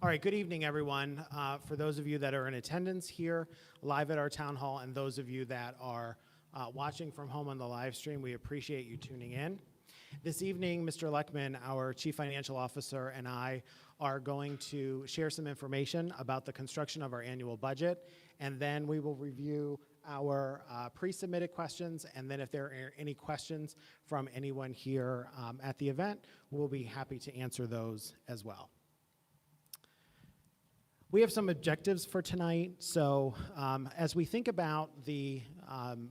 All right, good evening, everyone. For those of you that are in attendance here live at our town hall and those of you that are watching from home on the live stream, we appreciate you tuning in. This evening, Mr. Leckman, our Chief Financial Officer, and I are going to share some information about the construction of our annual budget, and then we will review our pre-submitted questions, and then if there are any questions from anyone here at the event, we'll be happy to answer those as well. We have some objectives for tonight. So as we think about the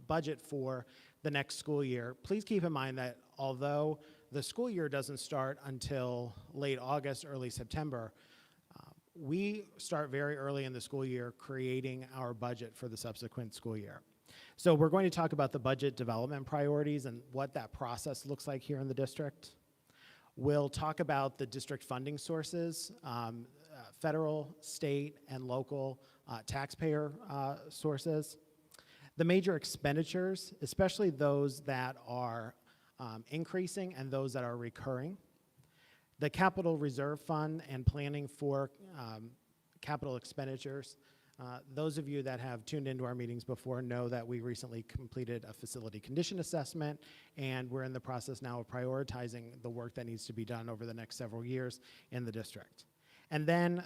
budget for the next school year, please keep in mind that although the school year doesn't start until late August, early September, we start very early in the school year creating our budget for the subsequent school year. So we're going to talk about the budget development priorities and what that process looks like here in the district. We'll talk about the district funding sources, federal, state, and local taxpayer sources. The major expenditures, especially those that are increasing and those that are recurring. The capital reserve fund and planning for capital expenditures. Those of you that have tuned into our meetings before know that we recently completed a facility condition assessment, and we're in the process now of prioritizing the work that needs to be done over the next several years in the district. And then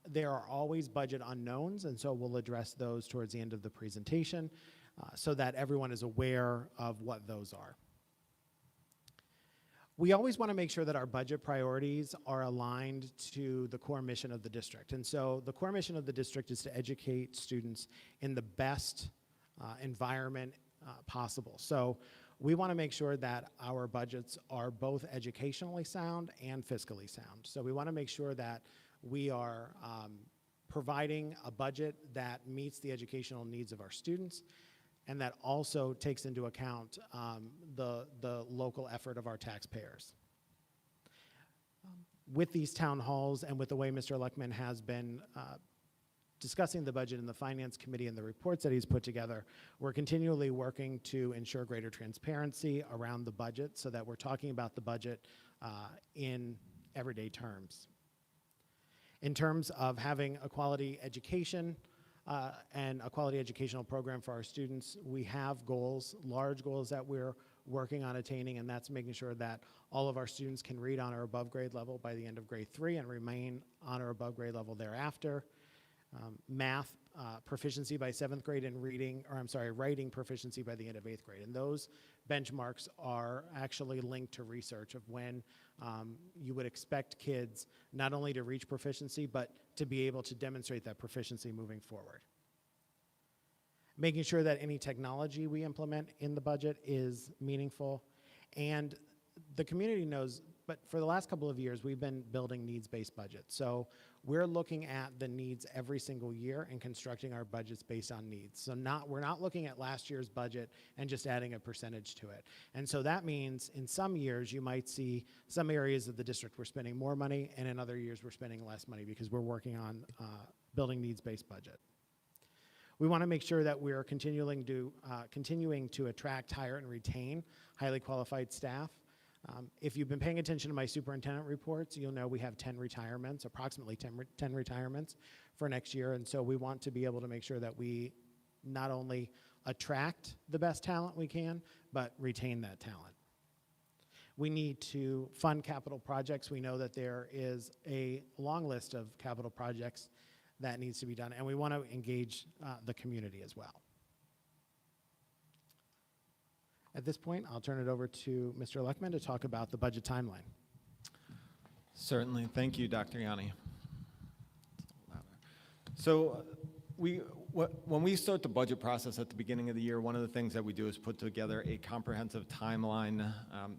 there are always budget unknowns, and so we'll address those towards the end of the presentation so that everyone is aware of what those are. We always want to make sure that our budget priorities are aligned to the core mission of the district. And so the core mission of the district is to educate students in the best environment possible. So we want to make sure that our budgets are both educationally sound and fiscally sound. So we want to make sure that we are providing a budget that meets the educational needs of our students and that also takes into account the local effort of our taxpayers. With these town halls and with the way Mr. Leckman has been discussing the budget in the Finance Committee and the reports that he's put together, we're continually working to ensure greater transparency around the budget so that we're talking about the budget in everyday terms. In terms of having a quality education and a quality educational program for our students, we have goals, large goals that we're working on attaining, and that's making sure that all of our students can read on or above grade level by the end of grade 3 and remain on or above grade level thereafter. Math proficiency by 7th grade and writing proficiency by the end of 8th grade. And those benchmarks are actually linked to research of when you would expect kids not only to reach proficiency, but to be able to demonstrate that proficiency moving forward. Making sure that any technology we implement in the budget is meaningful. And the community knows, but for the last couple of years, we've been building needs-based budgets. So we're looking at the needs every single year and constructing our budgets based on needs. So we're not looking at last year's budget and just adding a percentage to it. And so that means in some years, you might see some areas of the district we're spending more money, and in other years, we're spending less money because we're working on building needs-based budget. We want to make sure that we're continuing to attract, hire, and retain highly qualified staff. If you've been paying attention to my superintendent reports, you'll know we have 10 retirements, approximately 10 retirements for next year. And so we want to be able to make sure that we not only attract the best talent we can, but retain that talent. We need to fund capital projects. We know that there is a long list of capital projects that needs to be done, and we want to engage the community as well. At this point, I'll turn it over to Mr. Leckman to talk about the budget timeline. Certainly. Thank you, Dr. Yanni. So when we start the budget process at the beginning of the year, one of the things that we do is put together a comprehensive timeline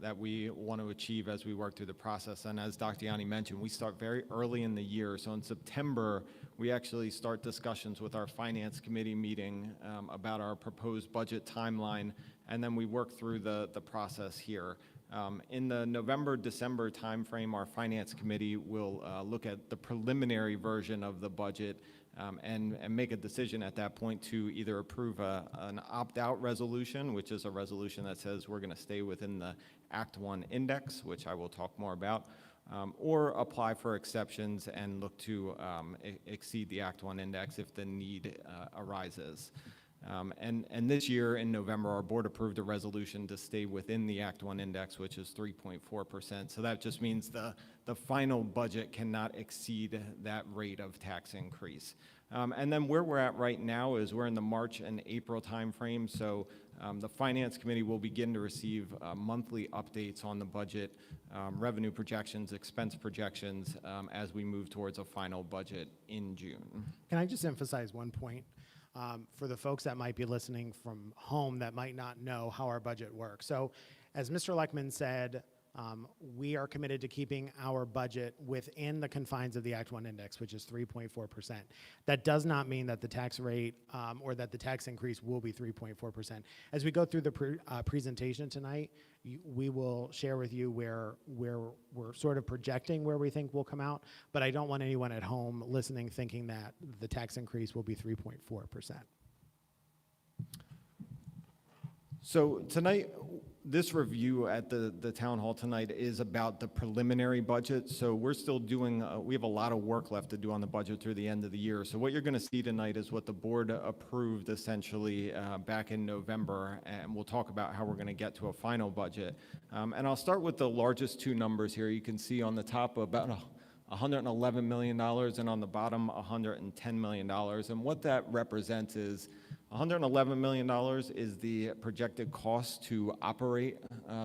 that we want to achieve as we work through the process. And as Dr. Yanni mentioned, we start very early in the year. So in September, we actually start discussions with our Finance Committee meeting about our proposed budget timeline, and then we work through the process here. In the November-December timeframe, our Finance Committee will look at the preliminary version of the budget and make a decision at that point to either approve an opt-out resolution, which is a resolution that says we're going to stay within the Act 1 index, which I will talk more about, or apply for exceptions and look to exceed the Act 1 index if the need arises. And this year in November, our board approved a resolution to stay within the Act 1 index, which is 3.4%. So that just means the final budget cannot exceed that rate of tax increase. And then where we're at right now is we're in the March and April timeframe. So the Finance Committee will begin to receive monthly updates on the budget, revenue projections, expense projections, as we move towards a final budget in June. Can I just emphasize one point? For the folks that might be listening from home that might not know how our budget works. So as Mr. Leckman said, we are committed to keeping our budget within the confines of the Act 1 index, which is 3.4%. That does not mean that the tax rate or that the tax increase will be 3.4%. As we go through the presentation tonight, we will share with you where we're sort of projecting where we think we'll come out, but I don't want anyone at home listening thinking that the tax increase will be 3.4%. So tonight, this review at the town hall tonight is about the preliminary budget. So we're still doing, we have a lot of work left to do on the budget through the end of the year. So what you're going to see tonight is what the board approved essentially back in November, and we'll talk about how we're going to get to a final budget. And I'll start with the largest two numbers here. You can see on the top about $111 million and on the bottom $110 million. And what that represents is $111 million is the projected cost to operate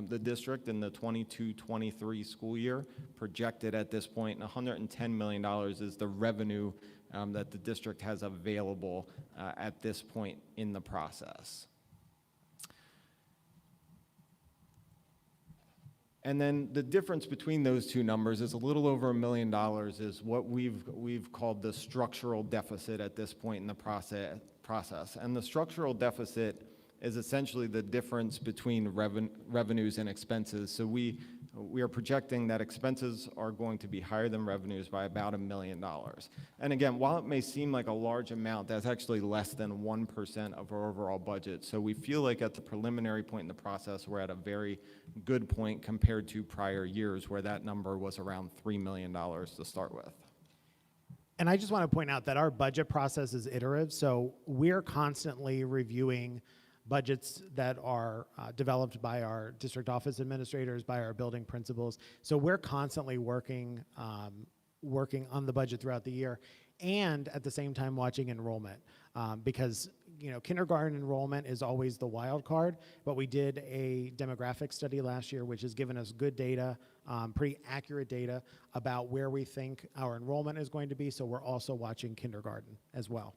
the district in the 22-23 school year, projected at this point, and $110 million is the revenue that the district has available at this point in the process. And then the difference between those two numbers is a little over $1 million is what we've called the structural deficit at this point in the process. And the structural deficit is essentially the difference between revenues and expenses. So we are projecting that expenses are going to be higher than revenues by about $1 million. And again, while it may seem like a large amount, that's actually less than 1% of our overall budget. So we feel like at the preliminary point in the process, we're at a very good point compared to prior years where that number was around $3 million to start with. And I just want to point out that our budget process is iterative, so we're constantly reviewing budgets that are developed by our district office administrators, by our building principals. So we're constantly working on the budget throughout the year, and at the same time watching enrollment, because kindergarten enrollment is always the wild card, but we did a demographic study last year which has given us good data, pretty accurate data about where we think our enrollment is going to be, so we're also watching kindergarten as well.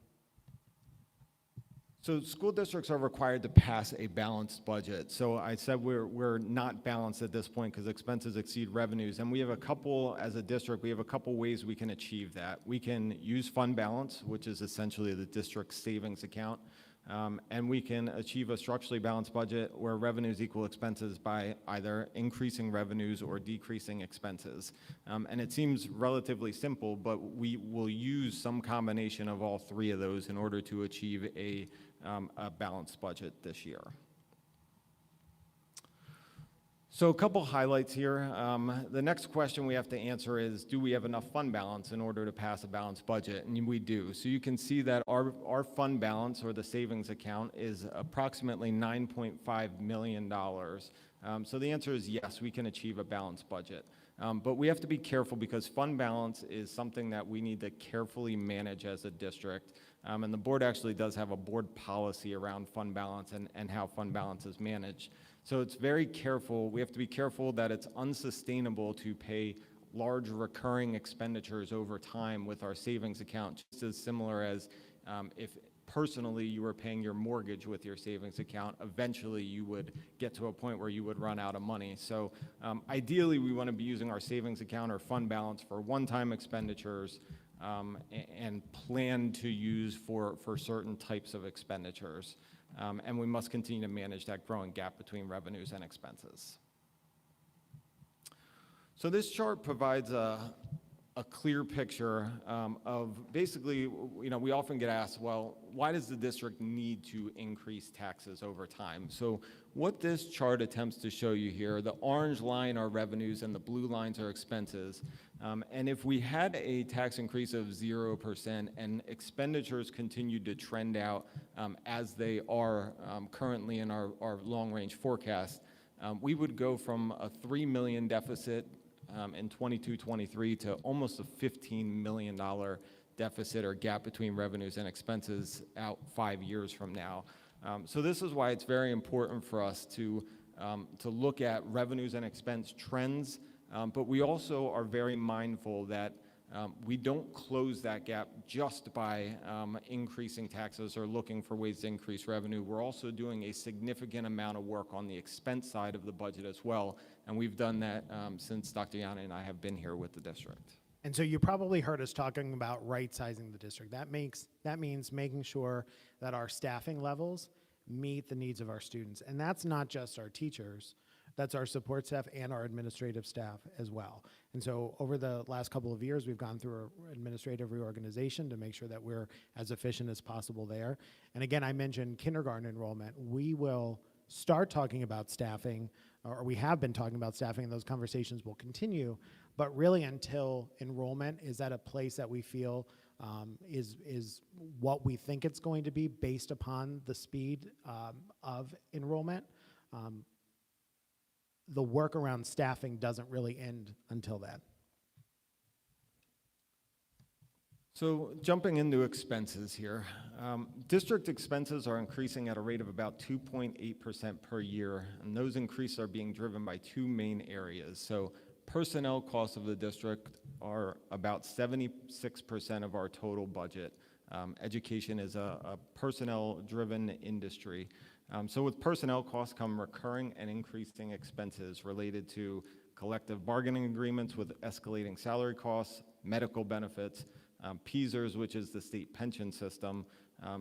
So school districts are required to pass a balanced budget. So I said we're not balanced at this point because expenses exceed revenues. And we have a couple, as a district, we have a couple ways we can achieve that. We can use fund balance, which is essentially the district's savings account. And we can achieve a structurally balanced budget where revenues equal expenses by either increasing revenues or decreasing expenses. And it seems relatively simple, but we will use some combination of all three of those in order to achieve a balanced budget this year. So a couple highlights here. The next question we have to answer is, do we have enough fund balance in order to pass a balanced budget? And we do. So you can see that our fund balance, or the savings account, is approximately $9.5 million. So the answer is yes, we can achieve a balanced budget. But we have to be careful because fund balance is something that we need to carefully manage as a district. And the board actually does have a board policy around fund balance and how fund balance is managed. So it's very careful. We have to be careful that it's unsustainable to pay large recurring expenditures over time with our savings account, just as similar as if personally you were paying your mortgage with your savings account, eventually you would get to a point where you would run out of money. So ideally we want to be using our savings account or fund balance for one-time expenditures and plan to use for certain types of expenditures. And we must continue to manage that growing gap between revenues and expenses. So this chart provides a a clear picture of basically, we often get asked, well, why does the district need to increase taxes over time? So what this chart attempts to show you here, the orange line are revenues and the blue lines are expenses. And if we had a tax increase of 0% and expenditures continued to trend out as they are currently in our long-range forecast, we would go from a $3 million deficit in 22-23 to almost a $15 million deficit or gap between revenues and expenses out 5 years from now. So this is why it's very important for us to look at revenues and expense trends, but we also are very mindful that we don't close that gap just by increasing taxes or looking for ways to increase revenue. We're also doing a significant amount of work on the expense side of the budget as well, and we've done that since Dr. Yanni and I have been here with the district. And so you probably heard us talking about right-sizing the district. That means making sure that our staffing levels meet the needs of our students. And that's not just our teachers, that's our support staff and our administrative staff as well. And so over the last couple of years, we've gone through an administrative reorganization to make sure that we're as efficient as possible there. And again, I mentioned kindergarten enrollment. We will start talking about staffing, or we have been talking about staffing, and those conversations will continue, but really until enrollment is at a place that we feel is what we think it's going to be based upon the speed of enrollment. The work around staffing doesn't really end until then. So jumping into expenses here, district expenses are increasing at a rate of about 2.8% per year, and those increases are being driven by two main areas. So personnel costs of the district are about 76% of our total budget. Education is a personnel-driven industry. So with personnel costs come recurring and increasing expenses related to collective bargaining agreements with escalating salary costs, medical benefits, PSERS, which is the state pension system.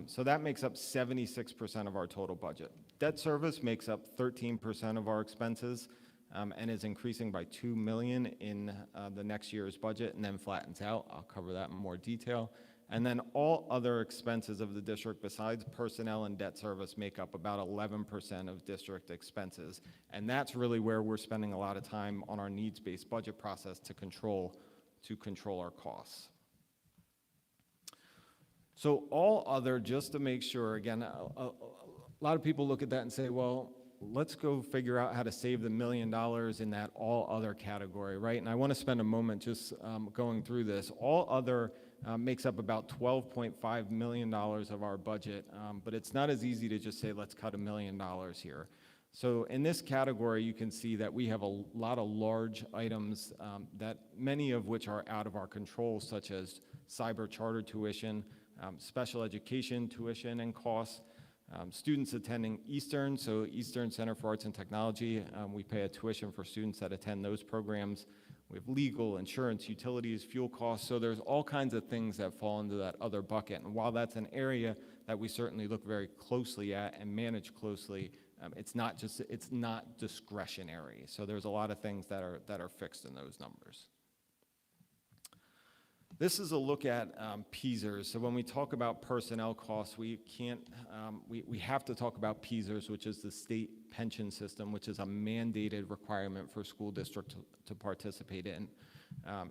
So that makes up 76% of our total budget. Debt service makes up 13% of our expenses and is increasing by $2 million in the next year's budget and then flattens out. I'll cover that in more detail. And then all other expenses of the district besides personnel and debt service make up about 11% of district expenses. And that's really where we're spending a lot of time on our needs-based budget process to control our costs. So all other, just to make sure, again, a lot of people look at that and say, well, let's go figure out how to save the $1 million in that all other category, right? And I want to spend a moment just going through this. All other makes up about $12.5 million of our budget, but it's not as easy to just say, let's cut $1 million here. So in this category, you can see that we have a lot of large items that many of which are out of our control, such as cyber charter tuition, special education tuition and costs, students attending Eastern, so Eastern Center for Arts and Technology, we pay a tuition for students that attend those programs. We have legal, insurance, utilities, fuel costs, so there's all kinds of things that fall into that other bucket. And while that's an area that we certainly look very closely at and manage closely, it's not discretionary. So there's a lot of things that are fixed in those numbers. This is a look at PSERS. So when we talk about personnel costs, we have to talk about PSERS, which is the state pension system, which is a mandated requirement for school districts to participate in.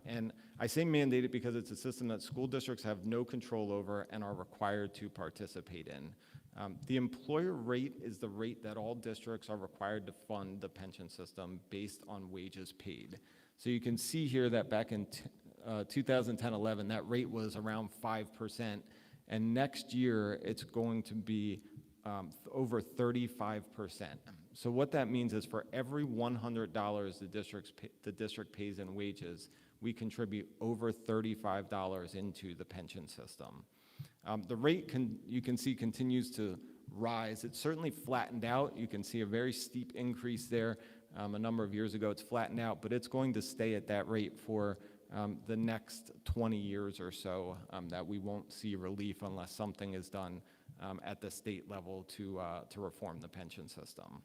And I say mandated because it's a system that school districts have no control over and are required to participate in. The employer rate is the rate that all districts are required to fund the pension system based on wages paid. So you can see here that back in 2010-11, that rate was around 5%, and next year it's going to be over 35%. So what that means is for every $100 the district pays in wages, we contribute over $35 into the pension system. The rate, you can see, continues to rise. It's certainly flattened out. You can see a very steep increase there. A number of years ago, it's flattened out, but it's going to stay at that rate for the next 20 years or so, that we won't see relief unless something is done at the state level to reform the pension system.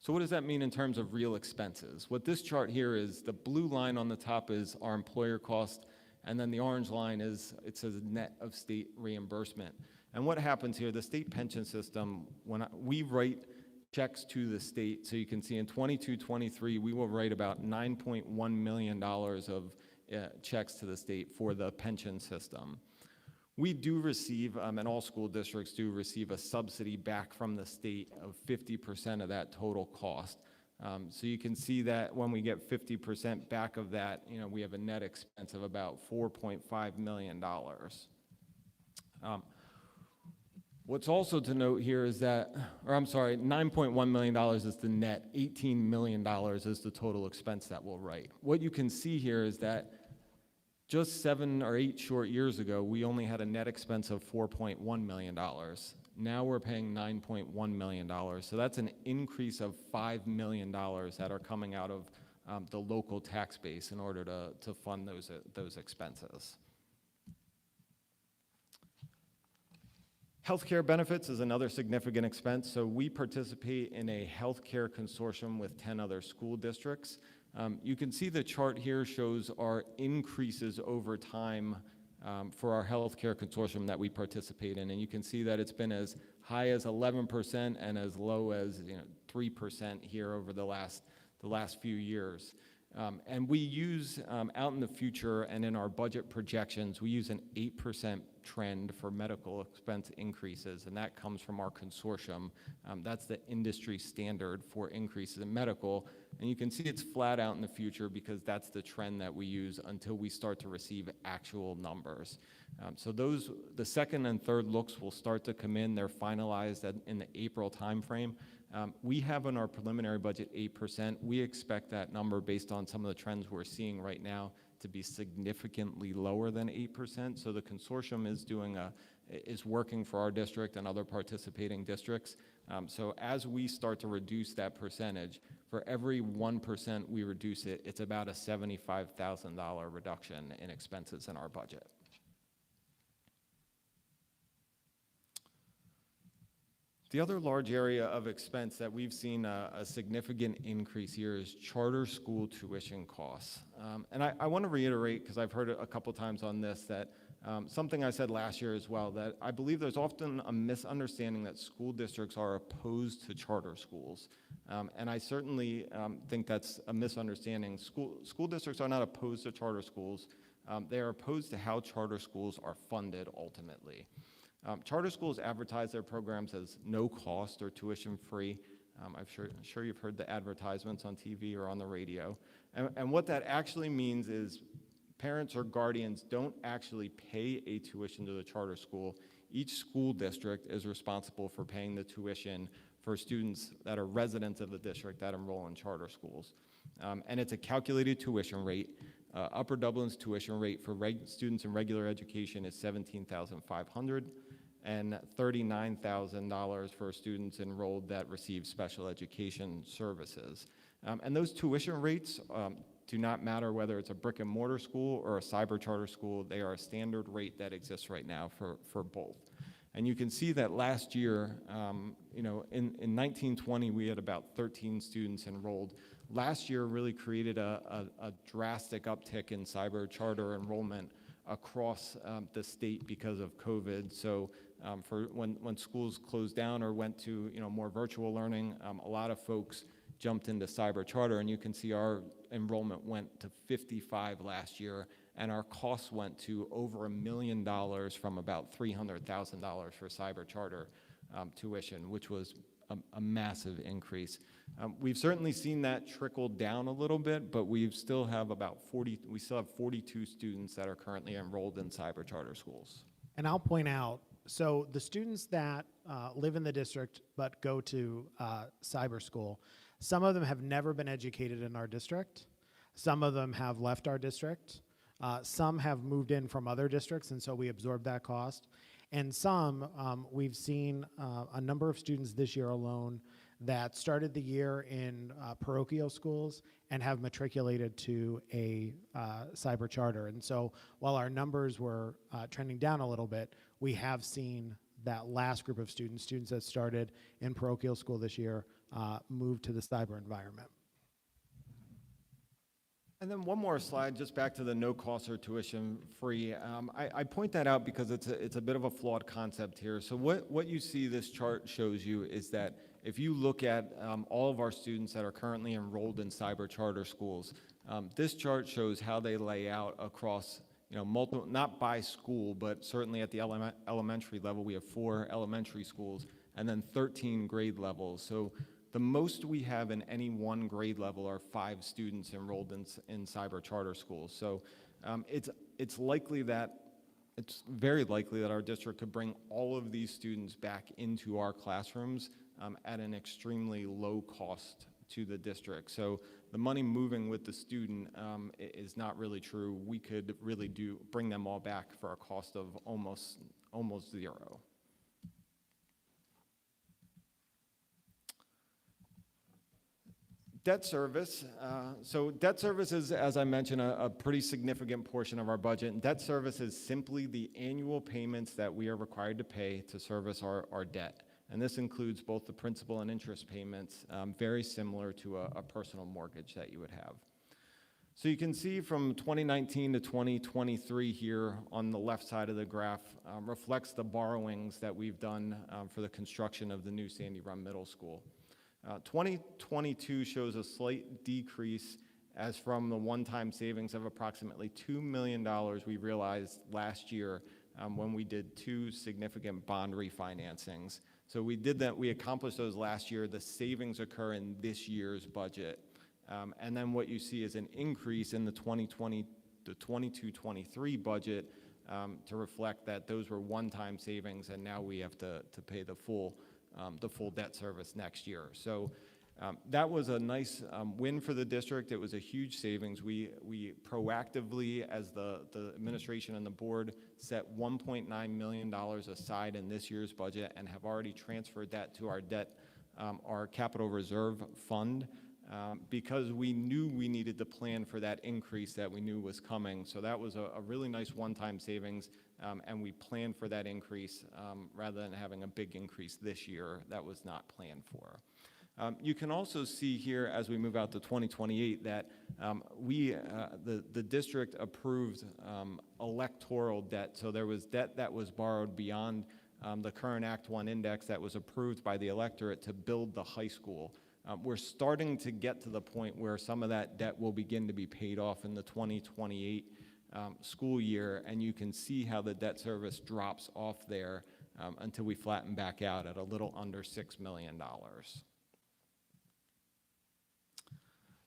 So what does that mean in terms of real expenses? What this chart here is, the blue line on the top is our employer cost, and then the orange line is, it says net of state reimbursement. And what happens here, the state pension system, we write checks to the state, so you can see in 22-23, we will write about $9.1 million of checks to the state for the pension system. We do receive, and all school districts do receive, a subsidy back from the state of 50% of that total cost. So you can see that when we get 50% back of that, we have a net expense of about $4.5 million. What's also to note here is that, $9.1 million is the net, $18 million is the total expense that we'll write. What you can see here is that just 7 or 8 short years ago, we only had a net expense of $4.1 million. Now we're paying $9.1 million. So that's an increase of $5 million that are coming out of the local tax base in order to fund those expenses. Healthcare benefits is another significant expense. So we participate in a healthcare consortium with 10 other school districts. You can see the chart here shows our increases over time for our healthcare consortium that we participate in. And you can see that it's been as high as 11% and as low as 3% here over the last few years. And we use, out in the future and in our budget projections, we use an 8% trend for medical expense increases, and that comes from our consortium. That's the industry standard for increases in medical, and you can see it's flat out in the future because that's the trend that we use until we start to receive actual numbers. So the second and third looks will start to come in. They're finalized in the April timeframe. We have in our preliminary budget 8%. We expect that number, based on some of the trends we're seeing right now, to be significantly lower than 8%. So the consortium is working for our district and other participating districts. So as we start to reduce that percentage, for every 1% we reduce it, it's about a $75,000 reduction in expenses in our budget. The other large area of expense that we've seen a significant increase here is charter school tuition costs. And I want to reiterate, because I've heard it a couple times on this, that something I said last year as well, that I believe there's often a misunderstanding that school districts are opposed to charter schools. And I certainly think that's a misunderstanding. School districts are not opposed to charter schools. They are opposed to how charter schools are funded ultimately. Charter schools advertise their programs as no cost or tuition free. I'm sure you've heard the advertisements on TV or on the radio. And what that actually means is parents or guardians don't actually pay a tuition to the charter school. Each school district is responsible for paying the tuition for students that are residents of the district that enroll in charter schools. And it's a calculated tuition rate. Upper Dublin's tuition rate for students in regular education is $17,500 and $39,000 for students enrolled that receive special education services. And those tuition rates do not matter whether it's a brick and mortar school or a cyber charter school. They are a standard rate that exists right now for both. And you can see that last year, in 1920, we had about 13 students enrolled. Last year really created a drastic uptick in cyber charter enrollment across the state because of COVID. So for when schools closed down or went to more virtual learning, a lot of folks jumped into cyber charter, and you can see our enrollment went to 55 last year, and our costs went to over $1 million from about $300,000 for cyber charter tuition, which was a massive increase. We've certainly seen that trickle down a little bit, but we still have 42 students that are currently enrolled in cyber charter schools. And I'll point out, so the students that live in the district but go to cyber school, some of them have never been educated in our district. Some of them have left our district. Some have moved in from other districts, and so we absorb that cost. And some, we've seen a number of students this year alone that started the year in parochial schools and have matriculated to a cyber charter. And so while our numbers were trending down a little bit, we have seen that last group of students that started in parochial school this year move to the cyber environment. And then one more slide, just back to the no cost or tuition free. I point that out because it's a bit of a flawed concept here. So what you see this chart shows you is that if you look at all of our students that are currently enrolled in cyber charter schools, this chart shows how they lay out across, multiple, not by school, but certainly at the elementary level, we have 4 elementary schools and then 13 grade levels. So the most we have in any one grade level are 5 students enrolled in cyber charter schools. So it's very likely that our district could bring all of these students back into our classrooms at an extremely low cost to the district. So the money moving with the student is not really true. We could really bring them all back for a cost of almost zero. Debt service. So debt service is, as I mentioned, a pretty significant portion of our budget. And debt service is simply the annual payments that we are required to pay to service our debt. And this includes both the principal and interest payments, very similar to a personal mortgage that you would have. So you can see from 2019 to 2023 here on the left side of the graph reflects the borrowings that we've done for the construction of the new Sandy Run Middle School. 2022 shows a slight decrease as from the one-time savings of approximately $2 million we realized last year when we did 2 significant bond refinancings. So we did that, we accomplished those last year. The savings occur in this year's budget. And then what you see is an increase in the 2020 to 22-23 budget to reflect that those were one-time savings, and now we have to pay the full debt service next year. So that was a nice win for the district. It was a huge savings. We proactively, as the administration and the board, set $1.9 million aside in this year's budget and have already transferred that to our capital reserve fund because we knew we needed to plan for that increase that we knew was coming. So that was a really nice one-time savings. And we planned for that increase rather than having a big increase this year that was not planned for. You can also see here as we move out to 2028 that the district approved electoral debt. So there was debt that was borrowed beyond the current Act 1 index that was approved by the electorate to build the high school. We're starting to get to the point where some of that debt will begin to be paid off in the 2028 school year, and you can see how the debt service drops off there until we flatten back out at a little under $6 million.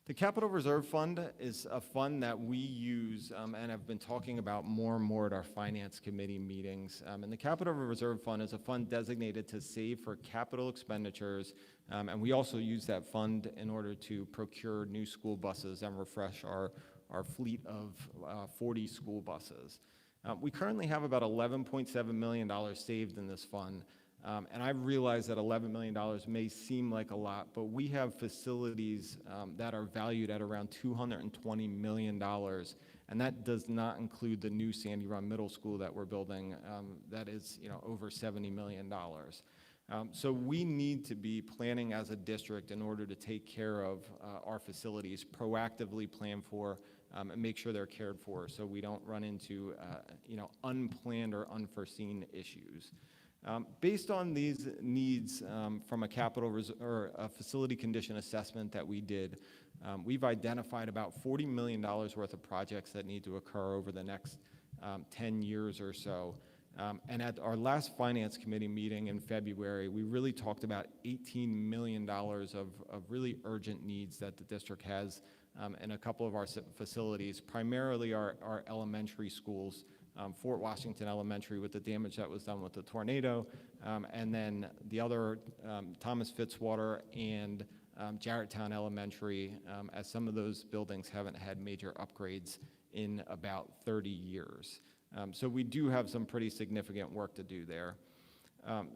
The Capital Reserve Fund is a fund that we use and have been talking about more and more at our Finance Committee meetings. And the Capital Reserve Fund is a fund designated to save for capital expenditures, and we also use that fund in order to procure new school buses and refresh our fleet of 40 school buses. We currently have about $11.7 million saved in this fund. And I realize that $11 million may seem like a lot, but we have facilities that are valued at around $220 million, and that does not include the new Sandy Run Middle School that we're building that is over $70 million. So we need to be planning as a district in order to take care of our facilities, proactively plan for and make sure they're cared for so we don't run into unplanned or unforeseen issues. Based on these needs from a a facility condition assessment that we did, we've identified about $40 million worth of projects that need to occur over the next 10 years or so. And at our last Finance Committee meeting in February, we really talked about $18 million of really urgent needs that the district has in a couple of our facilities, primarily our elementary schools. Fort Washington Elementary with the damage that was done with the tornado, and then the other Thomas Fitzwater and Jarretttown Elementary, as some of those buildings haven't had major upgrades in about 30 years. So we do have some pretty significant work to do there.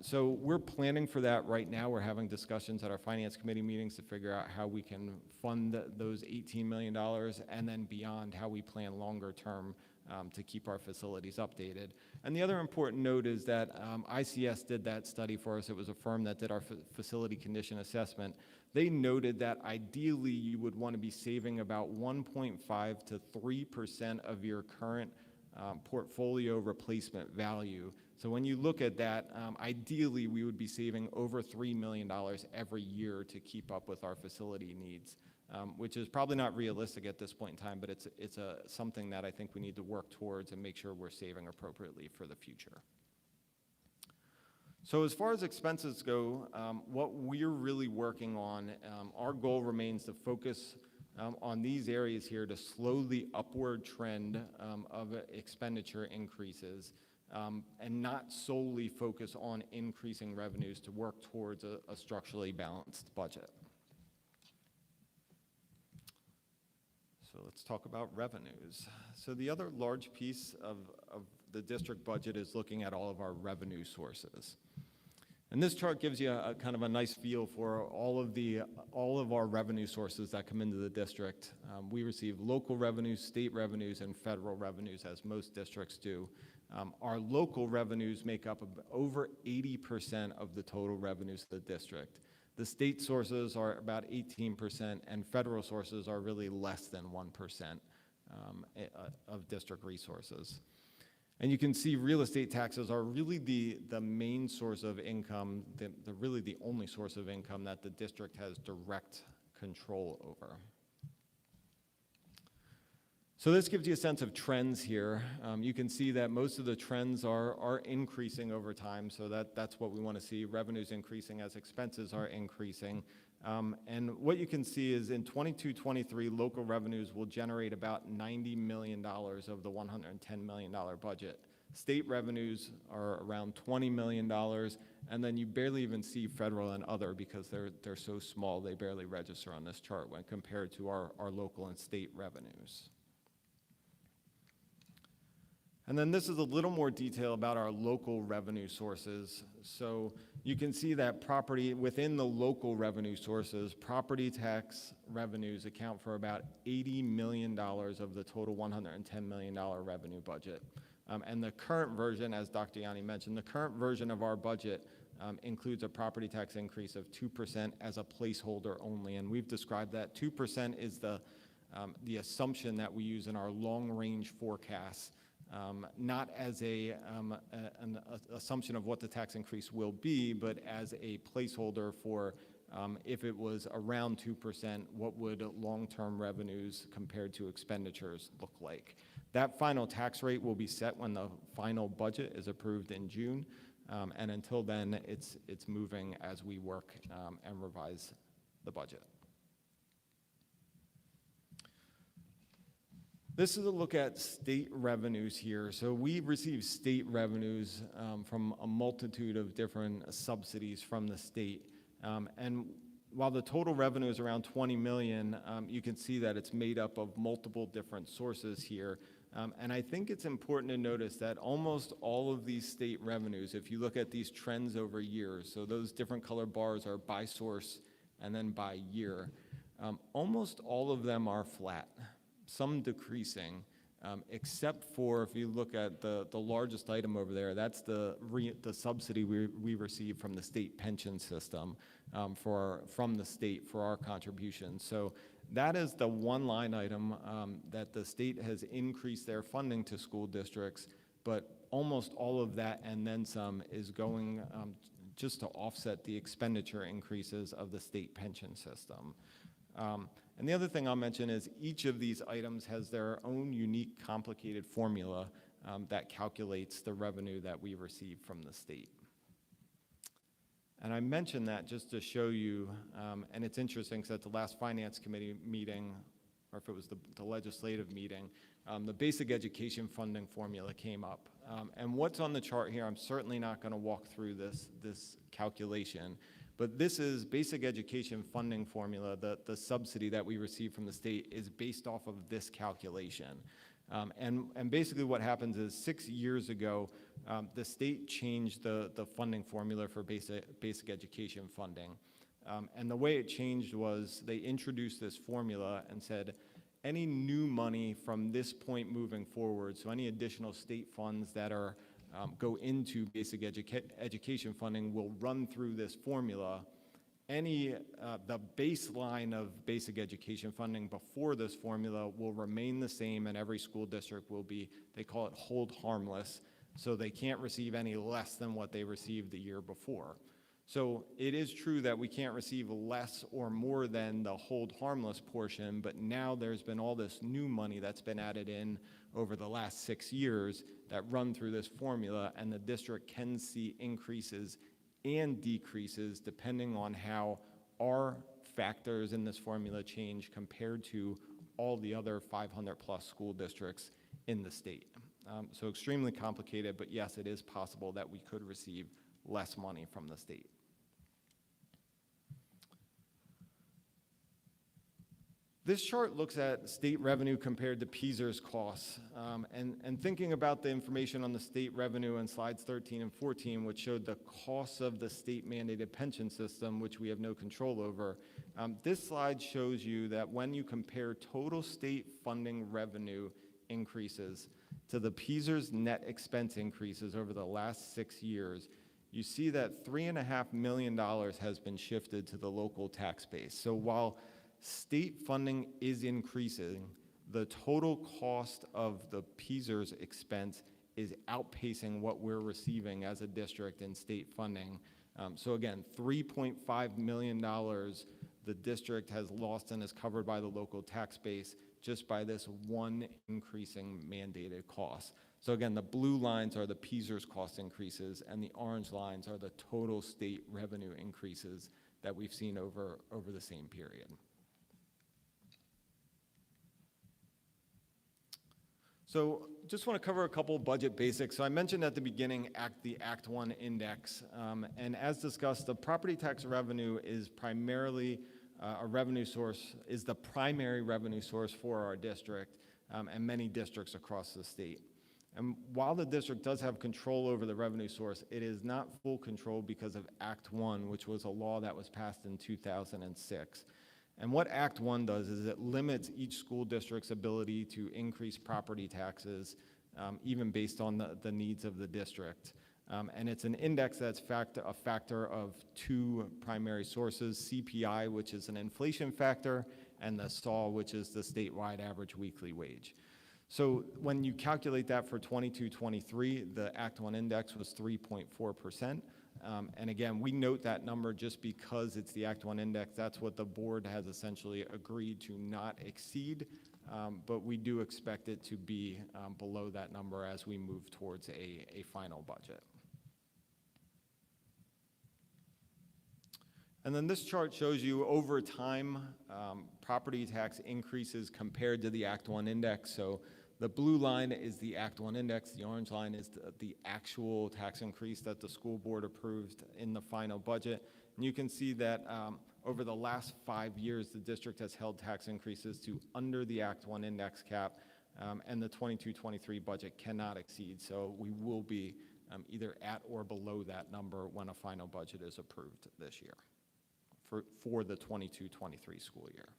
So we're planning for that right now. We're having discussions at our Finance Committee meetings to figure out how we can fund those $18 million and then beyond, how we plan longer term to keep our facilities updated. And the other important note is that ICS did that study for us. It was a firm that did our facility condition assessment. They noted that ideally you would want to be saving about 1.5 to 3% of your current portfolio replacement value. So when you look at that, ideally we would be saving over $3 million every year to keep up with our facility needs, which is probably not realistic at this point in time, but it's something that I think we need to work towards and make sure we're saving appropriately for the future. So as far as expenses go, what we're really working on, our goal remains to focus on these areas here to slow the upward trend of expenditure increases and not solely focus on increasing revenues to work towards a structurally balanced budget. So let's talk about revenues. So the other large piece of the district budget is looking at all of our revenue sources. And this chart gives you a kind of a nice feel for all of our revenue sources that come into the district. We receive local revenues, state revenues, and federal revenues, as most districts do. Our local revenues make up over 80% of the total revenues of the district. The state sources are about 18%, and federal sources are really less than 1% of district resources. And you can see real estate taxes are really the main source of income, really the only source of income that the district has direct control over. So this gives you a sense of trends here. You can see that most of the trends are increasing over time, so that's what we want to see, revenues increasing as expenses are increasing. And what you can see is in 22-23, local revenues will generate about $90 million of the $110 million budget. State revenues are around $20 million, and then you barely even see federal and other because they're so small, they barely register on this chart when compared to our local and state revenues. And then this is a little more detail about our local revenue sources. So you can see that within the local revenue sources, property tax revenues account for about $80 million of the total $110 million revenue budget. And the current version, as Dr. Yanni mentioned, the current version of our budget includes a property tax increase of 2% as a placeholder only. And we've described that 2% is the assumption that we use in our long-range forecast. Not as an assumption of what the tax increase will be, but as a placeholder for if it was around 2%, what would long-term revenues compared to expenditures look like? That final tax rate will be set when the final budget is approved in June, and until then, it's moving as we work and revise the budget. This is a look at state revenues here. So we receive state revenues from a multitude of different subsidies from the state. And while the total revenue is around $20 million, you can see that it's made up of multiple different sources here. And I think it's important to notice that almost all of these state revenues, if you look at these trends over years, so those different color bars are by source and then by year, almost all of them are flat. Some decreasing, except for if you look at the largest item over there, that's the subsidy we receive from the state pension system from the state for our contributions. So that is the one line item that the state has increased their funding to school districts, but almost all of that and then some is going just to offset the expenditure increases of the state pension system. And the other thing I'll mention is each of these items has their own unique complicated formula that calculates the revenue that we receive from the state. And I mention that just to show you, and it's interesting because at the last Finance Committee meeting, or if it was the legislative meeting, the basic education funding formula came up. And what's on the chart here, I'm certainly not going to walk through this calculation, but this is basic education funding formula. The subsidy that we receive from the state is based off of this calculation. And basically what happens is 6 years ago, the state changed the funding formula for basic education funding. And the way it changed was they introduced this formula and said, any new money from this point moving forward, so any additional state funds that are go into basic education funding will run through this formula. The baseline of basic education funding before this formula will remain the same, and every school district will be, they call it hold harmless, so they can't receive any less than what they received the year before. So it is true that we can't receive less or more than the hold harmless portion, but now there's been all this new money that's been added in over the last 6 years that run through this formula, and the district can see increases and decreases depending on how our factors in this formula change compared to all the other 500 plus school districts in the state. So extremely complicated, but yes, it is possible that we could receive less money from the state. This chart looks at state revenue compared to PSERS costs, and thinking about the information on the state revenue in slides 13 and 14, which showed the costs of the state mandated pension system, which we have no control over. This slide shows you that when you compare total state funding revenue increases to the PSERS net expense increases over the last 6 years, you see that $3.5 million has been shifted to the local tax base. So while state funding is increasing, the total cost of the PSERS expense is outpacing what we're receiving as a district in state funding. So again, $3.5 million the district has lost and is covered by the local tax base just by this one increasing mandated cost. So again, the blue lines are the PSERS cost increases, and the orange lines are the total state revenue increases that we've seen over the same period. So just want to cover a couple budget basics. So I mentioned at the beginning the Act 1 index, and as discussed, the property tax revenue is primarily a revenue source, is the primary revenue source for our district and many districts across the state. And while the district does have control over the revenue source, it is not full control because of Act 1, which was a law that was passed in 2006. And what Act 1 does is it limits each school district's ability to increase property taxes, even based on the needs of the district. And it's an index that's a factor of two primary sources, CPI, which is an inflation factor, and the SAW, which is the statewide average weekly wage. So when you calculate that for 22-23, the Act 1 index was 3.4%. And again, we note that number just because it's the Act 1 index. That's what the board has essentially agreed to not exceed, but we do expect it to be below that number as we move towards a final budget. And then this chart shows you over time property tax increases compared to the Act 1 index. So the blue line is the Act 1 index, the orange line is the actual tax increase that the school board approved in the final budget. And you can see that over the last 5 years, the district has held tax increases to under the Act 1 index cap, and the 22-23 budget cannot exceed. So we will be either at or below that number when a final budget is approved this year for the 22-23 school year.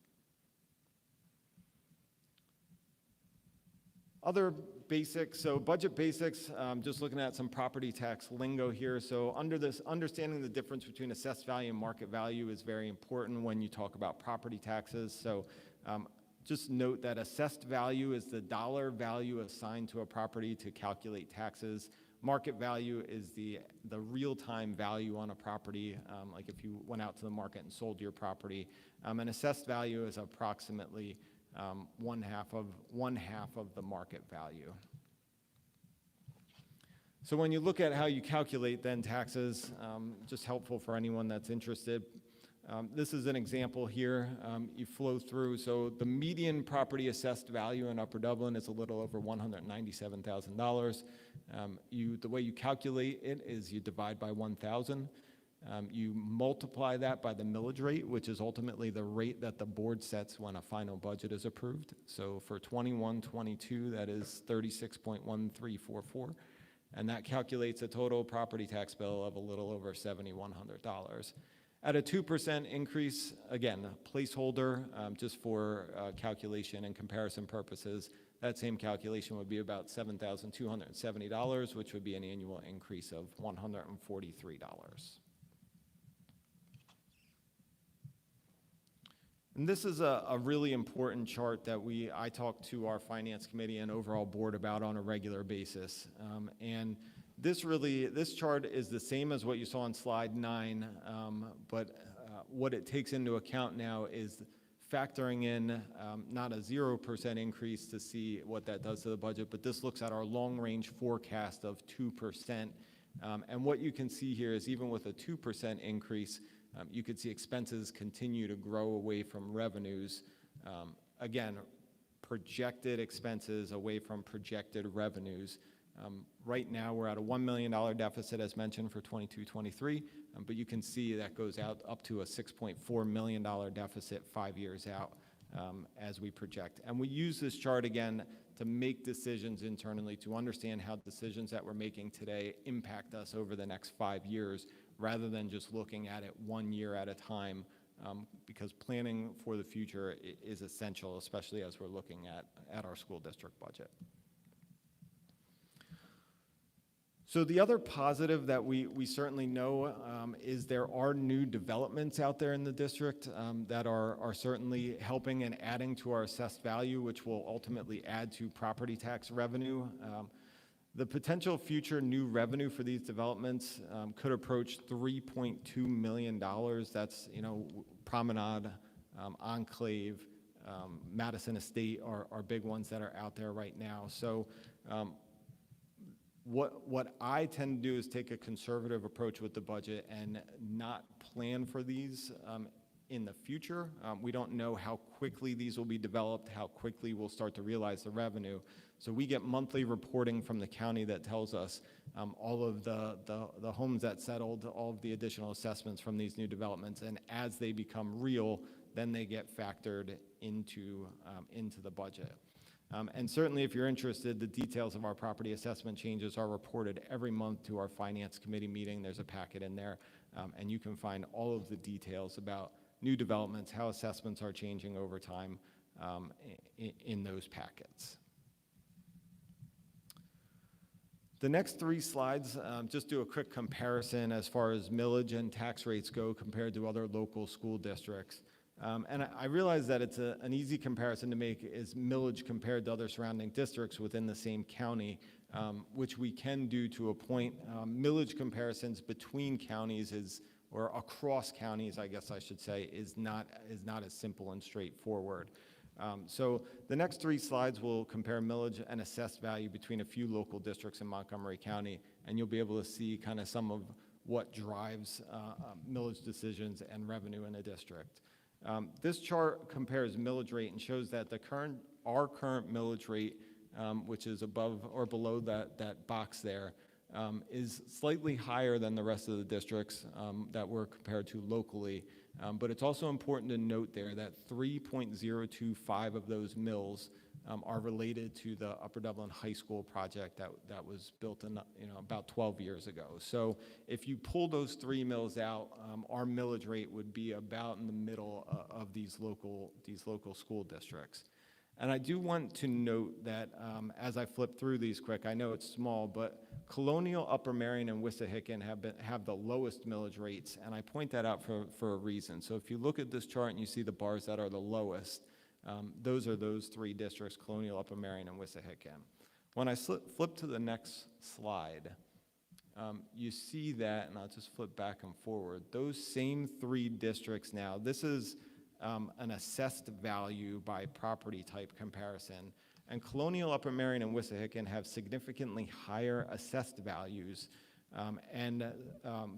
Other basics, so budget basics, just looking at some property tax lingo here. So under this, understanding the difference between assessed value and market value is very important when you talk about property taxes. So just note that assessed value is the dollar value assigned to a property to calculate taxes. Market value is the real-time value on a property, like if you went out to the market and sold your property. And assessed value is approximately one half of the market value. So when you look at how you calculate then taxes, just helpful for anyone that's interested. This is an example here. You flow through. So the median property assessed value in Upper Dublin is a little over $197,000. The way you calculate it is you divide by 1,000. You multiply that by the millage rate, which is ultimately the rate that the board sets when a final budget is approved. So for 21-22, that is 36.1344, and that calculates a total property tax bill of a little over $7,100. At a 2% increase, again, a placeholder just for calculation and comparison purposes, that same calculation would be about $7,270, which would be an annual increase of $143. And this is a really important chart that I talk to our finance committee and overall board about on a regular basis. And this chart is the same as what you saw on slide 9, but what it takes into account now is factoring in not a 0% increase to see what that does to the budget, but this looks at our long-range forecast of 2%. And what you can see here is even with a 2% increase, you could see expenses continue to grow away from revenues. Again, projected expenses away from projected revenues. Right now, we're at a $1 million deficit, as mentioned, for 22-23, but you can see that goes out up to a $6.4 million deficit 5 years out as we project. And we use this chart again to make decisions internally, to understand how decisions that we're making today impact us over the next 5 years, rather than just looking at it 1 year at a time, because planning for the future is essential, especially as we're looking at our school district budget. So the other positive that we certainly know is there are new developments out there in the district that are certainly helping and adding to our assessed value, which will ultimately add to property tax revenue. The potential future new revenue for these developments could approach $3.2 million. That's, Promenade, Enclave, Madison Estate are big ones that are out there right now. So what I tend to do is take a conservative approach with the budget and not plan for these in the future. We don't know how quickly these will be developed, how quickly we'll start to realize the revenue. So we get monthly reporting from the county that tells us all of the homes that settled, all of the additional assessments from these new developments, and as they become real, then they get factored into the budget. And certainly, if you're interested, the details of our property assessment changes are reported every month to our finance committee meeting. There's a packet in there, and you can find all of the details about new developments, how assessments are changing over time in those packets. The next 3 slides just do a quick comparison as far as millage and tax rates go compared to other local school districts. And I realize that it's an easy comparison to make is millage compared to other surrounding districts within the same county, which we can do to a point. Millage comparisons between counties or across counties, I guess I should say, is not as simple and straightforward. So the next 3 slides will compare millage and assessed value between a few local districts in Montgomery County, and you'll be able to see kind of some of what drives millage decisions and revenue in a district. This chart compares millage rate and shows that our current millage rate, which is above or below that box there, is slightly higher than the rest of the districts that we're compared to locally. But it's also important to note there that 3.025 of those mills are related to the Upper Dublin High School project that was built in about 12 years ago. So if you pull those 3 mills out, our millage rate would be about in the middle of these local school districts. And I do want to note that as I flip through these quick, I know it's small, but Colonial, Upper Merion, and Wissahickon have the lowest millage rates, and I point that out for a reason. So if you look at this chart and you see the bars that are the lowest, those are those 3 districts, Colonial, Upper Merion, and Wissahickon. When I flip to the next slide, you see that, and I'll just flip back and forward, those same 3 districts now, this is an assessed value by property type comparison. And Colonial, Upper Merion, and Wissahickon have significantly higher assessed values,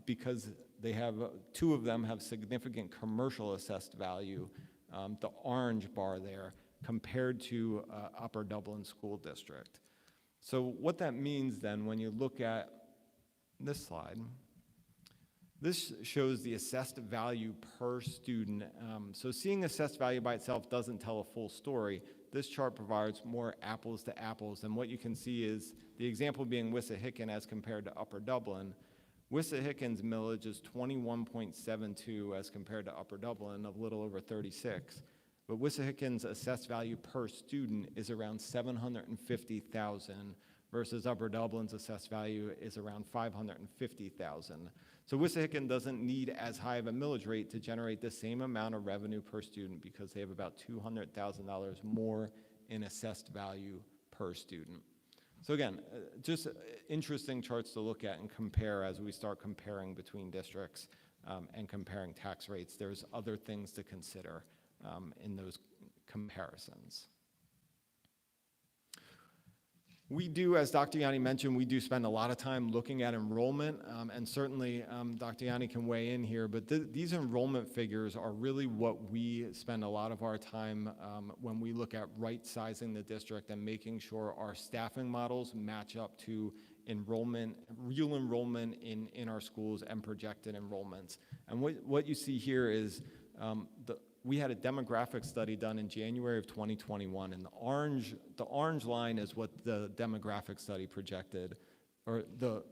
because they have 2 of them have significant commercial assessed value, the orange bar there, compared to Upper Dublin School District. So what that means then, when you look at this slide, this shows the assessed value per student. So seeing assessed value by itself doesn't tell a full story. This chart provides more apples to apples, and what you can see is the example being Wissahickon as compared to Upper Dublin. Wissahickons millage is 21.72 as compared to Upper Dublin of a little over 36. But Wissahickons' assessed value per student is around $750,000 versus Upper Dublin's assessed value is around $550,000. So Wissahickon doesn't need as high of a millage rate to generate the same amount of revenue per student because they have about $200,000 more in assessed value per student. So again, just interesting charts to look at and compare as we start comparing between districts and comparing tax rates. There's other things to consider in those comparisons. We do, as Dr. Yanni mentioned, we do spend a lot of time looking at enrollment, and certainly Dr. Yanni can weigh in here, but these enrollment figures are really what we spend a lot of our time when we look at right-sizing the district and making sure our staffing models match up to enrollment, real enrollment in our schools and projected enrollments. And what you see here is we had a demographic study done in January of 2021, and the orange line is what the demographic study projected, or the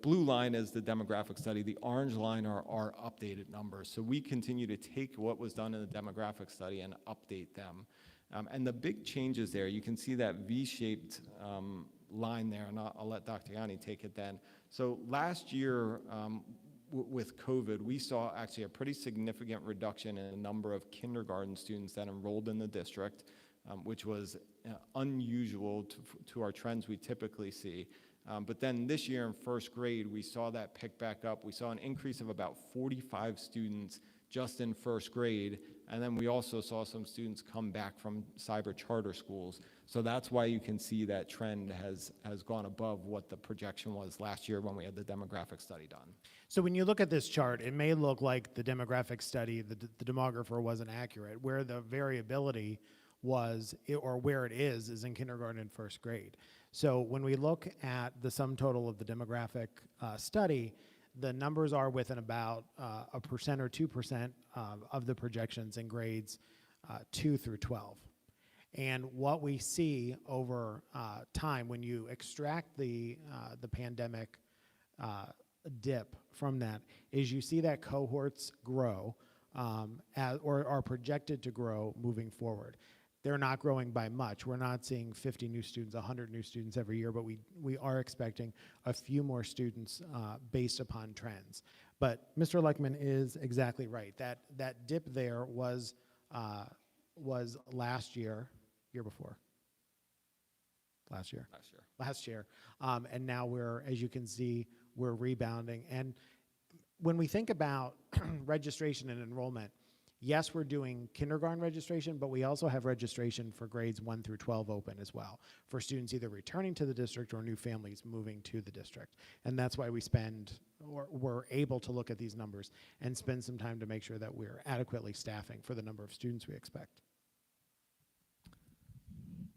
blue line is the demographic study. The orange line are our updated numbers. So we continue to take what was done in the demographic study and update them. And the big changes there, you can see that V-shaped line there, and I'll let Dr. Yanni take it then. So last year, with COVID, we saw actually a pretty significant reduction in the number of kindergarten students that enrolled in the district, which was unusual to our trends we typically see. But then this year in first grade, we saw that pick back up. We saw an increase of about 45 students just in first grade, and then we also saw some students come back from cyber charter schools. So that's why you can see that trend has gone above what the projection was last year when we had the demographic study done. So when you look at this chart, it may look like the demographic study, the demographer wasn't accurate. Where the variability was, or where it is in kindergarten and first grade. So when we look at the sum total of the demographic study, the numbers are within about 1% or 2% of the projections in grades 2 through 12. And what we see over time, when you extract the pandemic dip from that, is you see that cohorts grow or are projected to grow moving forward. They're not growing by much. We're not seeing 50 new students, 100 new students every year, but we are expecting a few more students based upon trends. But Mr. Leckman is exactly right. That dip there was last year before. Last year. And now as you can see, we're rebounding. And when we think about registration and enrollment, yes, we're doing kindergarten registration, but we also have registration for grades 1 through 12 open as well, for students either returning to the district or new families moving to the district. And that's why we're able to look at these numbers and spend some time to make sure that we're adequately staffing for the number of students we expect.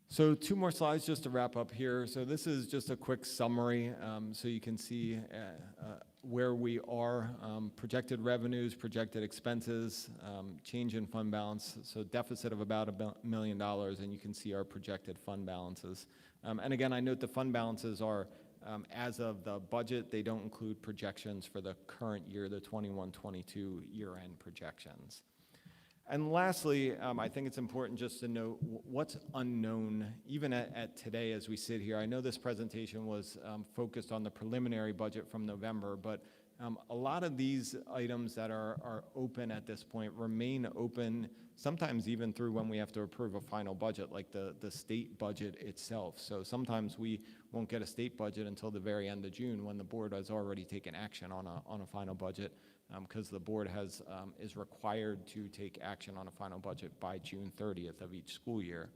So 2 more slides just to wrap up here. So this is just a quick summary so you can see where we are, projected revenues, projected expenses, change in fund balance, so deficit of about $1 million, and you can see our projected fund balances. And again, I note the fund balances are, as of the budget, they don't include projections for the current year, the 21-22 year-end projections. And lastly, I think it's important just to note what's unknown, even at today as we sit here. I know this presentation was focused on the preliminary budget from November, but a lot of these items that are open at this point remain open, sometimes even through when we have to approve a final budget, like the state budget itself. So sometimes we won't get a state budget until the very end of June when the board has already taken action on a final budget. Because the board is required to take action on a final budget by June 30th of each school year.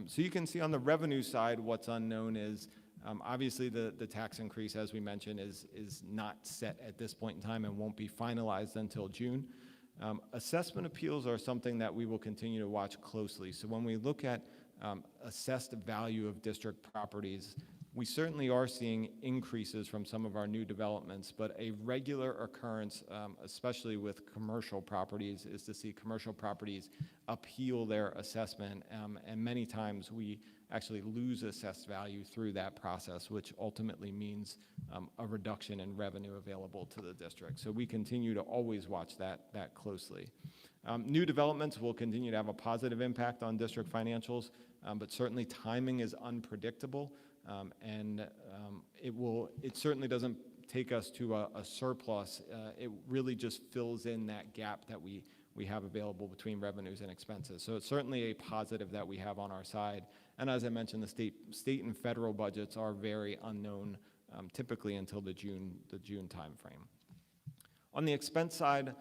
So you can see on the revenue side, what's unknown is obviously the tax increase, as we mentioned, is not set at this point in time and won't be finalized until June. Assessment appeals are something that we will continue to watch closely. So when we look at assessed value of district properties, we certainly are seeing increases from some of our new developments, but a regular occurrence, especially with commercial properties, is to see commercial properties appeal their assessment, and many times we actually lose assessed value through that process, which ultimately means a reduction in revenue available to the district. So we continue to always watch that closely. New developments will continue to have a positive impact on district financials, but certainly timing is unpredictable. It certainly doesn't take us to a surplus. It really just fills in that gap that we have available between revenues and expenses. So it's certainly a positive that we have on our side. And as I mentioned, the state and federal budgets are very unknown, typically until the June timeframe. On the expense side,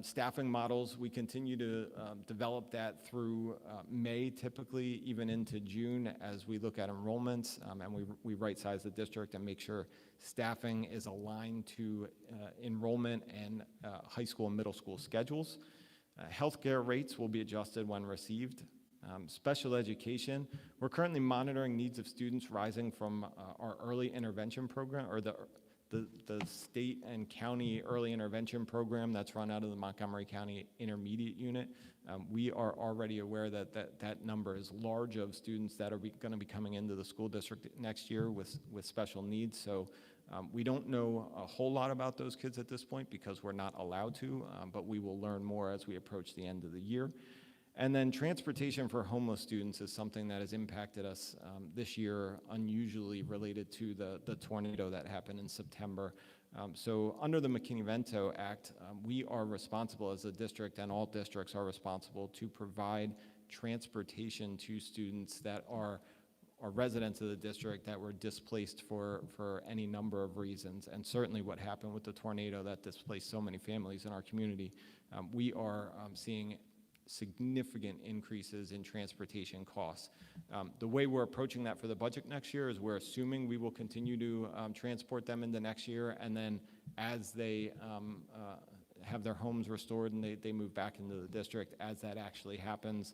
staffing models, we continue to develop that through May, typically even into June, as we look at enrollments, and we right-size the district and make sure staffing is aligned to enrollment and high school and middle school schedules. Healthcare rates will be adjusted when received. Special education, we're currently monitoring needs of students rising from our early intervention program, or the state and county early intervention program that's run out of the Montgomery County Intermediate Unit. We are already aware that number is large of students that are going to be coming into the school district next year with special needs. So we don't know a whole lot about those kids at this point because we're not allowed to, but we will learn more as we approach the end of the year. And then transportation for homeless students is something that has impacted us this year, unusually related to the tornado that happened in September. So under the McKinney-Vento Act, we are responsible as a district, and all districts are responsible to provide transportation to students that are residents of the district that were displaced for any number of reasons. And certainly what happened with the tornado that displaced so many families in our community, we are seeing significant increases in transportation costs. The way we're approaching that for the budget next year is we're assuming we will continue to transport them into next year, and then as they have their homes restored and they move back into the district, as that actually happens,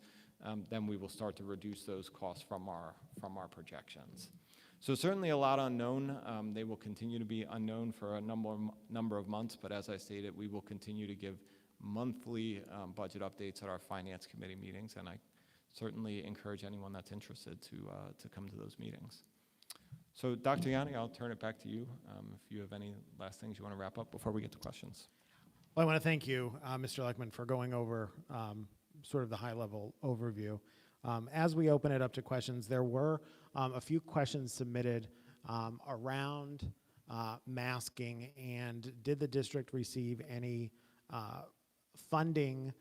then we will start to reduce those costs from our projections. So certainly a lot unknown. They will continue to be unknown for a number of months, but as I stated, we will continue to give monthly budget updates at our finance committee meetings, and I certainly encourage anyone that's interested to come to those meetings. So Dr. Yanni, I'll turn it back to you if you have any last things you want to wrap up before we get to questions. Well, I want to thank you, Mr. Leckman, for going over sort of the high-level overview. As we open it up to questions, there were a few questions submitted around masking, and did the district receive any funding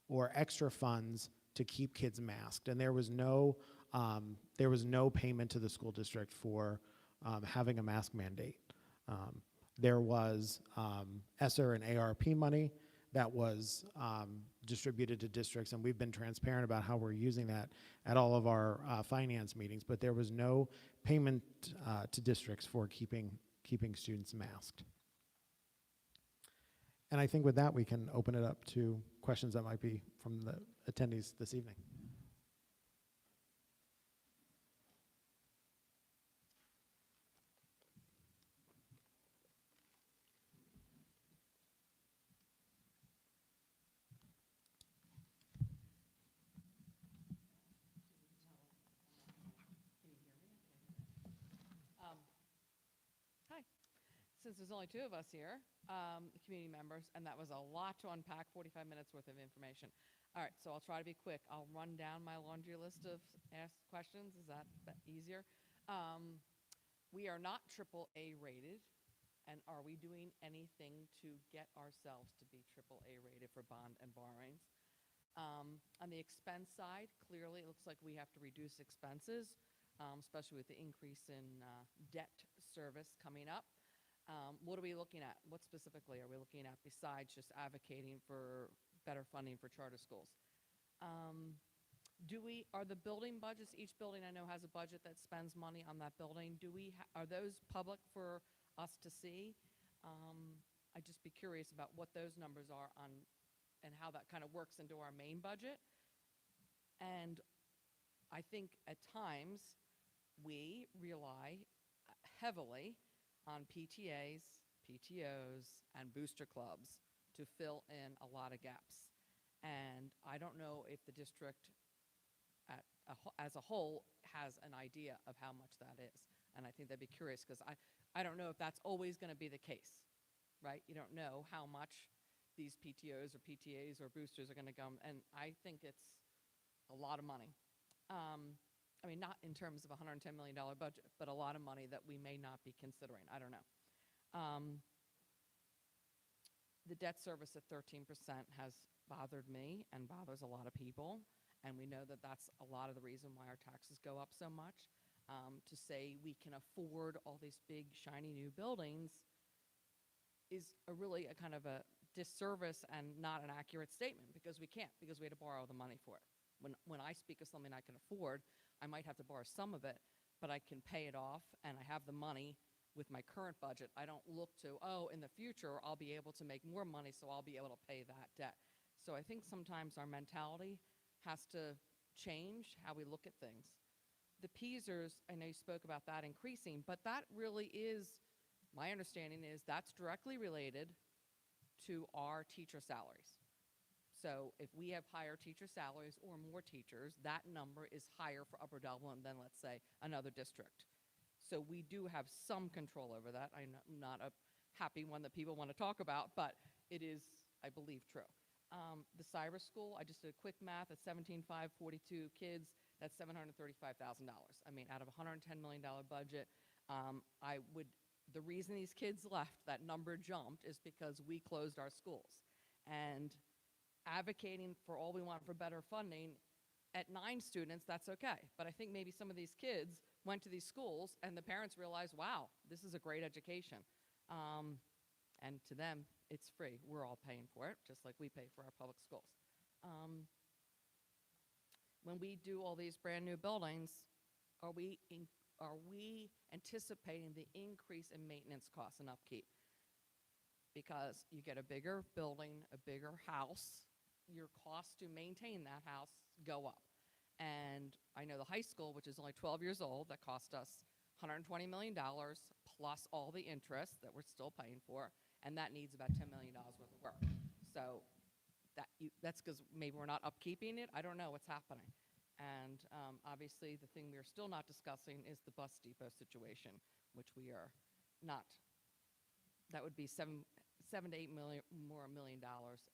or extra funds to keep kids masked? And there was no payment to the school district for having a mask mandate. There was ESSER and ARP money that was distributed to districts, and we've been transparent about how we're using that at all of our finance meetings, but there was no payment to districts for keeping students masked. And I think with that, we can open it up to questions that might be from the attendees this evening. Hi. Since there's only two of us here, community members, and that was a lot to unpack, 45 minutes worth of information. All right, so I'll try to be quick. I'll run down my laundry list of asked questions. Is that easier? We are not AAA rated, and are we doing anything to get ourselves to be AAA rated for bond and borrowings? On the expense side, clearly it looks like we have to reduce expenses, especially with the increase in debt service coming up. What are we looking at? What specifically are we looking at besides just advocating for better funding for charter schools? Are the building budgets, each building I know has a budget that spends money on that building. Are those public for us to see? I'd just be curious about what those numbers are and how that kind of works into our main budget. And I think at times we rely heavily on PTAs, PTOs, and booster clubs to fill in a lot of gaps. And I don't know if the district as a whole has an idea of how much that is. And I think they'd be curious, because I don't know if that's always going to be the case, right? You don't know how much these PTOs or PTAs or boosters are going to come, and I think it's a lot of money. I mean, not in terms of a $110 million budget, but a lot of money that we may not be considering. I don't know. The debt service at 13% has bothered me and bothers a lot of people, and we know that that's a lot of the reason why our taxes go up so much. To say we can afford all these big, shiny new buildings is really a kind of a disservice and not an accurate statement, because we can't, because we had to borrow the money for it. When I speak of something I can afford, I might have to borrow some of it, but I can pay it off, and I have the money with my current budget. I don't look to, oh, in the future, I'll be able to make more money, so I'll be able to pay that debt. So I think sometimes our mentality has to change how we look at things. The PSERS, I know you spoke about that increasing, but that really is, my understanding is that's directly related to our teacher salaries. So if we have higher teacher salaries or more teachers, that number is higher for Upper Dublin than, let's say, another district. So we do have some control over that. I'm not a happy one that people want to talk about, but it is, I believe, true. The Cyrus School, I just did a quick math at 17,542 kids, that's $735,000. I mean, out of a $110 million budget, the reason these kids left, that number jumped, is because we closed our schools. And advocating for all we want for better funding, at 9 students, that's okay. But I think maybe some of these kids went to these schools and the parents realized, wow, this is a great education. And to them, it's free. We're all paying for it, just like we pay for our public schools. When we do all these brand new buildings, are we anticipating the increase in maintenance costs and upkeep? Because you get a bigger building, a bigger house, your costs to maintain that house go up. And I know the high school, which is only 12 years old, that cost us $120 million plus all the interest that we're still paying for, and that needs about $10 million worth of work. So that's because maybe we're not upkeeping it. I don't know what's happening. And obviously the thing we're still not discussing is the bus depot situation, which we are not. That would be $7 to $8 million more $1 million,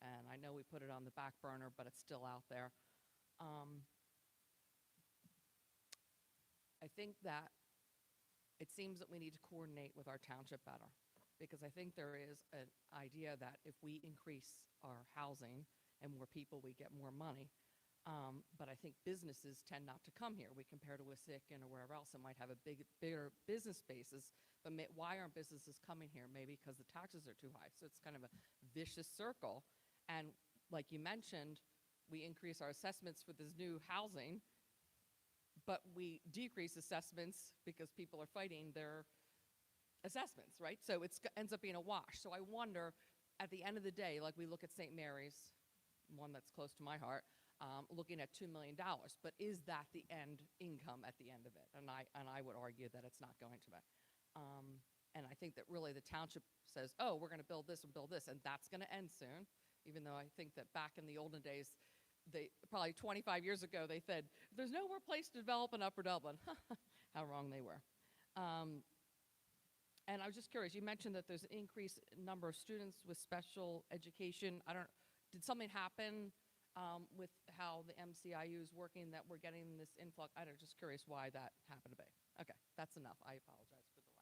and I know we put it on the back burner, but it's still out there. I think that it seems that we need to coordinate with our township better, because I think there is an idea that if we increase our housing and more people, we get more money. But I think businesses tend not to come here. We compare to Wissahickon or wherever else that might have a bigger business spaces, but why aren't businesses coming here? Maybe because the taxes are too high. So it's kind of a vicious circle. And like you mentioned, we increase our assessments for this new housing, but we decrease assessments because people are fighting their assessments, right? So it ends up being a wash. So I wonder, at the end of the day, like we look at St. Mary's, one that's close to my heart, looking at $2 million, but is that the end income at the end of it? And I would argue that it's not going to be. And I think that really the township says, oh, we're going to build this and build this, and that's going to end soon, even though I think that back in the olden days, probably 25 years ago, they said, there's no more place to develop in Upper Dublin. How wrong they were. And I was just curious, you mentioned that there's an increased number of students with special education. Did something happen with how the MCIU is working that we're getting this influx? I'm just curious why that happened to be. Okay, that's enough. I apologize for the delay.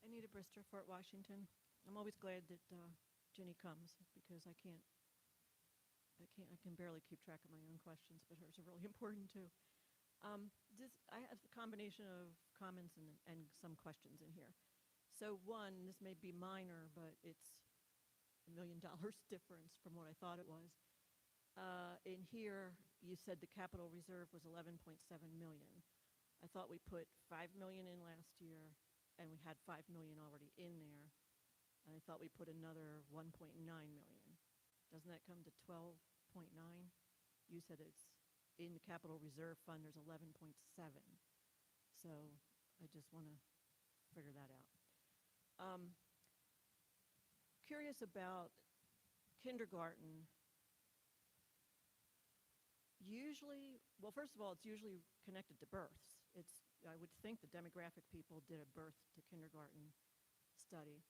Anita Brister, Fort Washington. I'm always glad that Ginny comes, because I can barely keep track of my own questions, but hers are really important too. I have a combination of comments and some questions in here. So one, this may be minor, but it's $1 million difference from what I thought it was. In here, you said the capital reserve was 11.7 million. I thought we put 5 million in last year, and we had 5 million already in there. And I thought we put another 1.9 million. Doesn't that come to 12.9? You said it's in the capital reserve fund, there's 11.7. So I just want to figure that out. Curious about kindergarten. Usually, well, first of all, it's usually connected to births. I would think the demographic people did a birth to kindergarten study.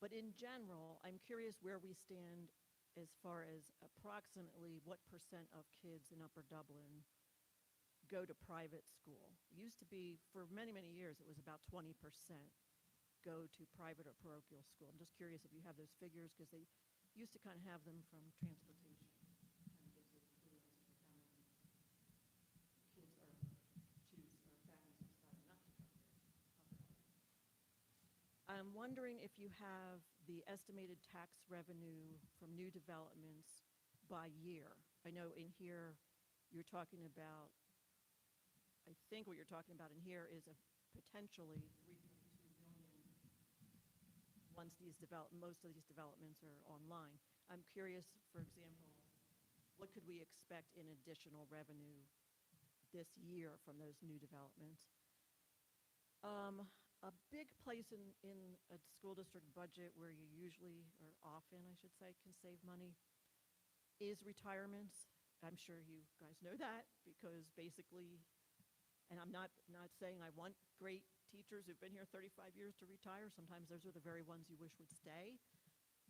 But in general, I'm curious where we stand as far as approximately what percent of kids in Upper Dublin go to private school. It used to be, for many, many years, it was about 20% go to private or parochial school. I'm just curious if you have those figures, because they used to kind of have them from transportation. Kind of gives you a clue as to how many kids or families are deciding not to go there. I'm wondering if you have the estimated tax revenue from new developments by year. I know in here you're talking about, I think what you're talking about in here is a potentially 3.2 million once most of these developments are online. I'm curious, for example, what could we expect in additional revenue this year from those new developments? A big place in a school district budget where you usually, or often I should say, can save money is retirements. I'm sure you guys know that, because basically, and I'm not saying I want great teachers who've been here 35 years to retire. Sometimes those are the very ones you wish would stay.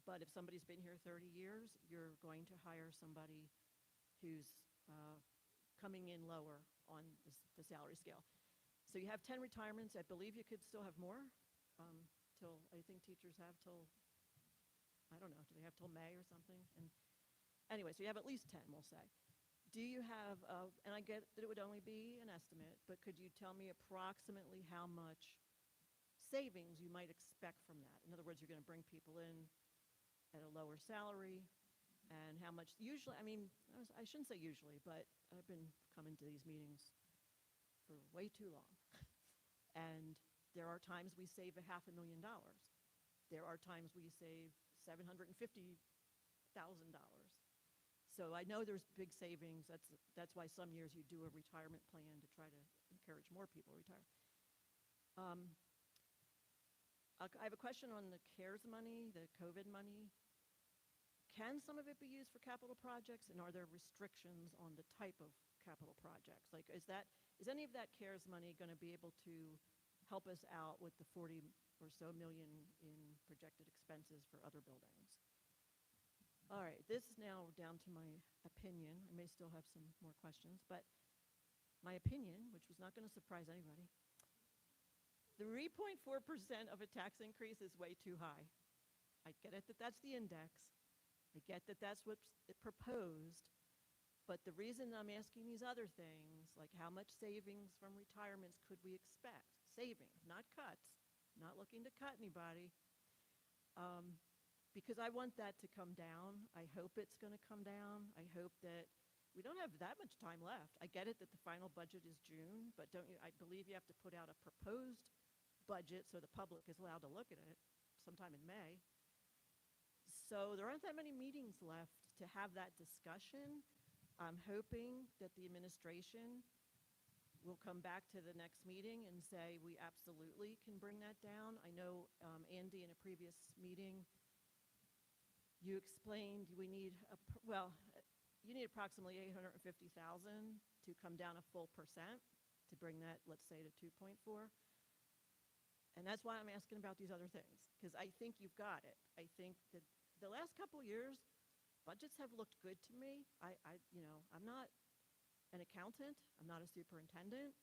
But if somebody's been here 30 years, you're going to hire somebody who's coming in lower on the salary scale. So you have 10 retirements. I believe you could still have more. I think teachers have till, I don't know, do they have till May or something? And anyway, so you have at least 10, we'll say. Do you have, and I get that it would only be an estimate, but could you tell me approximately how much savings you might expect from that? In other words, you're going to bring people in at a lower salary, and how much, usually, I mean, I shouldn't say usually, but I've been coming to these meetings for way too long. And there are times we save $500,000. There are times we save $750,000. So I know there's big savings. That's why some years you do a retirement plan to try to encourage more people to retire. I have a question on the CARES money, the COVID money. Can some of it be used for capital projects, and are there restrictions on the type of capital projects? Like, is any of that CARES money going to be able to help us out with the 40 or so million in projected expenses for other buildings? All right, this is now down to my opinion. I may still have some more questions, but my opinion, which was not going to surprise anybody, 3.4% of a tax increase is way too high. I get it that that's the index. I get that that's what's proposed, but the reason I'm asking these other things, like how much savings from retirements could we expect? Savings, not cuts, not looking to cut anybody. Because I want that to come down. I hope it's going to come down. I hope that we don't have that much time left. I get it that the final budget is June, but I believe you have to put out a proposed budget so the public is allowed to look at it sometime in May. So there aren't that many meetings left to have that discussion. I'm hoping that the administration will come back to the next meeting and say we absolutely can bring that down. I know, Andy, in a previous meeting, you explained you need approximately 850,000 to come down a full percent to bring that, let's say, to 2.4. And that's why I'm asking about these other things, because I think you've got it. I think that the last couple years, budgets have looked good to me. I'm not an accountant. I'm not a superintendent,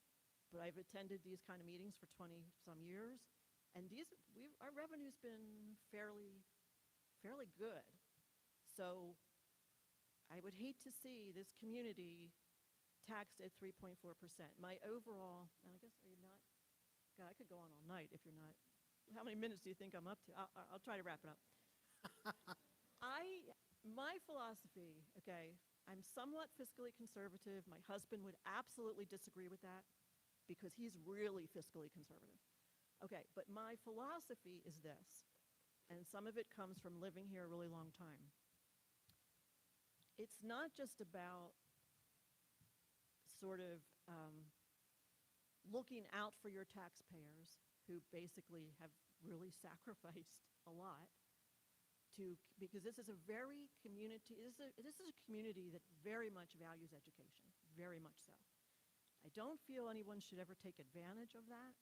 but I've attended these kind of meetings for 20-some years, and our revenue's been fairly good. So I would hate to see this community taxed at 3.4%. My overall, and I guess, are you not? God, I could go on all night if you're not. How many minutes do you think I'm up to? I'll try to wrap it up. My philosophy, okay, I'm somewhat fiscally conservative. My husband would absolutely disagree with that because he's really fiscally conservative. Okay, but my philosophy is this, and some of it comes from living here a really long time. It's not just about sort of looking out for your taxpayers who basically have really sacrificed a lot because this is a very community, this is a community that very much values education, very much so. I don't feel anyone should ever take advantage of that.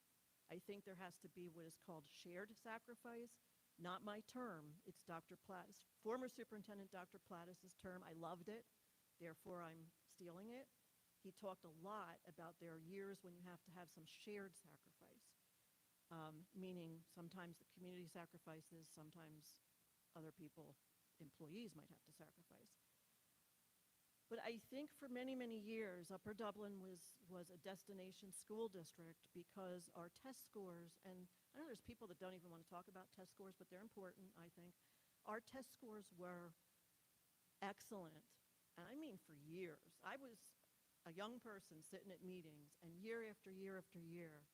I think there has to be what is called shared sacrifice, not my term. It's Dr. Plattis, former Superintendent Dr. Plattis's term. I loved it, therefore I'm stealing it. He talked a lot about there are years when you have to have some shared sacrifice, meaning sometimes the community sacrifices, sometimes other people, employees might have to sacrifice. But I think for many, many years, Upper Dublin was a destination school district because our test scores, and I know there's people that don't even want to talk about test scores, but they're important, I think. Our test scores were excellent, and I mean for years. I was a young person sitting at meetings, and year after year after year,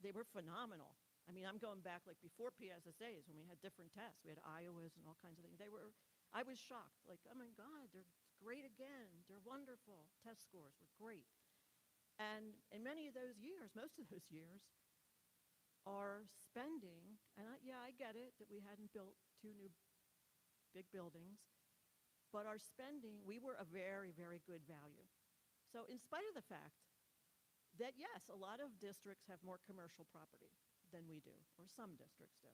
they were phenomenal. I mean, I'm going back like before PSSAs when we had different tests. We had Iowas and all kinds of things. I was shocked, like, oh my God, they're great again. They're wonderful. Test scores were great. And in many of those years, most of those years, our spending, and I get it that we hadn't built 2 new big buildings, but our spending, we were a very, very good value. So in spite of the fact that, yes, a lot of districts have more commercial property than we do, or some districts do.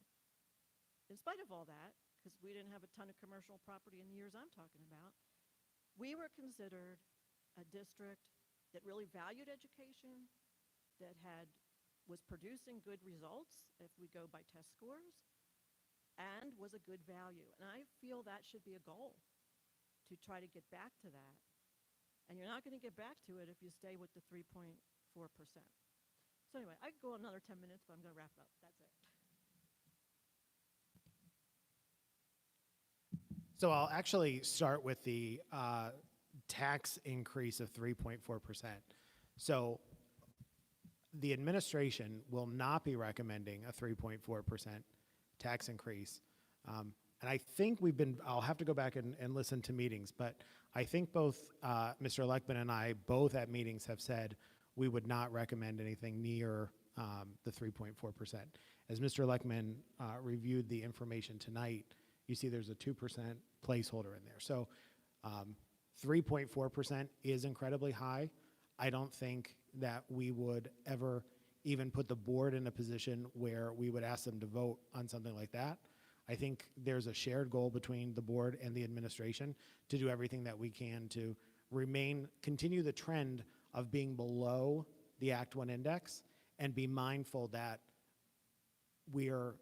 In spite of all that, because we didn't have a ton of commercial property in the years I'm talking about, we were considered a district that really valued education, that was producing good results if we go by test scores, and was a good value. And I feel that should be a goal, to try to get back to that. And you're not going to get back to it if you stay with the 3.4%. So anyway, I could go another 10 minutes, but I'm going to wrap up. That's it. So I'll actually start with the tax increase of 3.4%. So the administration will not be recommending a 3.4% tax increase. And I think I'll have to go back and listen to meetings, but I think both Mr. Leckman and I, both at meetings, have said we would not recommend anything near the 3.4%. As Mr. Leckman reviewed the information tonight, you see there's a 2% placeholder in there. So 3.4% is incredibly high. I don't think that we would ever even put the board in a position where we would ask them to vote on something like that. I think there's a shared goal between the board and the administration to do everything that we can to continue the trend of being below the Act 1 index and be mindful that we are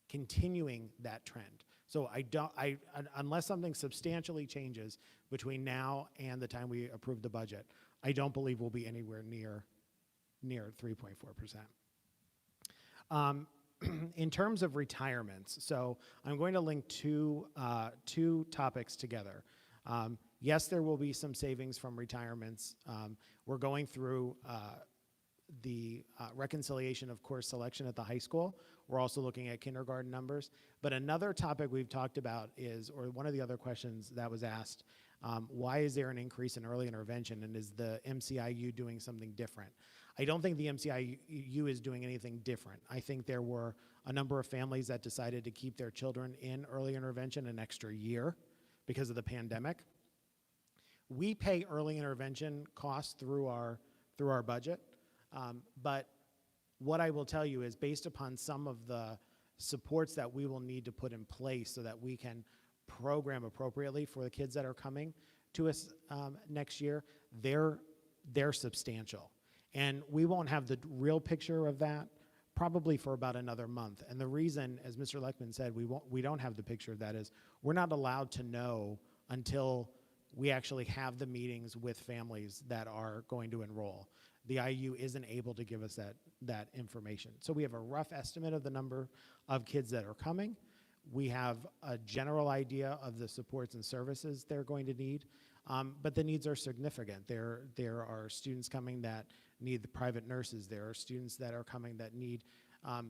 continuing that trend. So unless something substantially changes between now and the time we approve the budget, I don't believe we'll be anywhere near 3.4%. In terms of retirements, so I'm going to link two topics together. Yes, there will be some savings from retirements. We're going through the reconciliation of course selection at the high school. We're also looking at kindergarten numbers. But another topic we've talked about or one of the other questions that was asked, why is there an increase in early intervention, and is the MCIU doing something different? I don't think the MCIU is doing anything different. I think there were a number of families that decided to keep their children in early intervention an extra year because of the pandemic. We pay early intervention costs through our budget, but what I will tell you is based upon some of the supports that we will need to put in place so that we can program appropriately for the kids that are coming to us next year, they're substantial. And we won't have the real picture of that probably for about another month. And the reason, as Mr. Leckman said, we don't have the picture of that is we're not allowed to know until we actually have the meetings with families that are going to enroll. The IU isn't able to give us that information. So we have a rough estimate of the number of kids that are coming. We have a general idea of the supports and services they're going to need, but the needs are significant. There are students coming that need the private nurses. There are students that are coming that need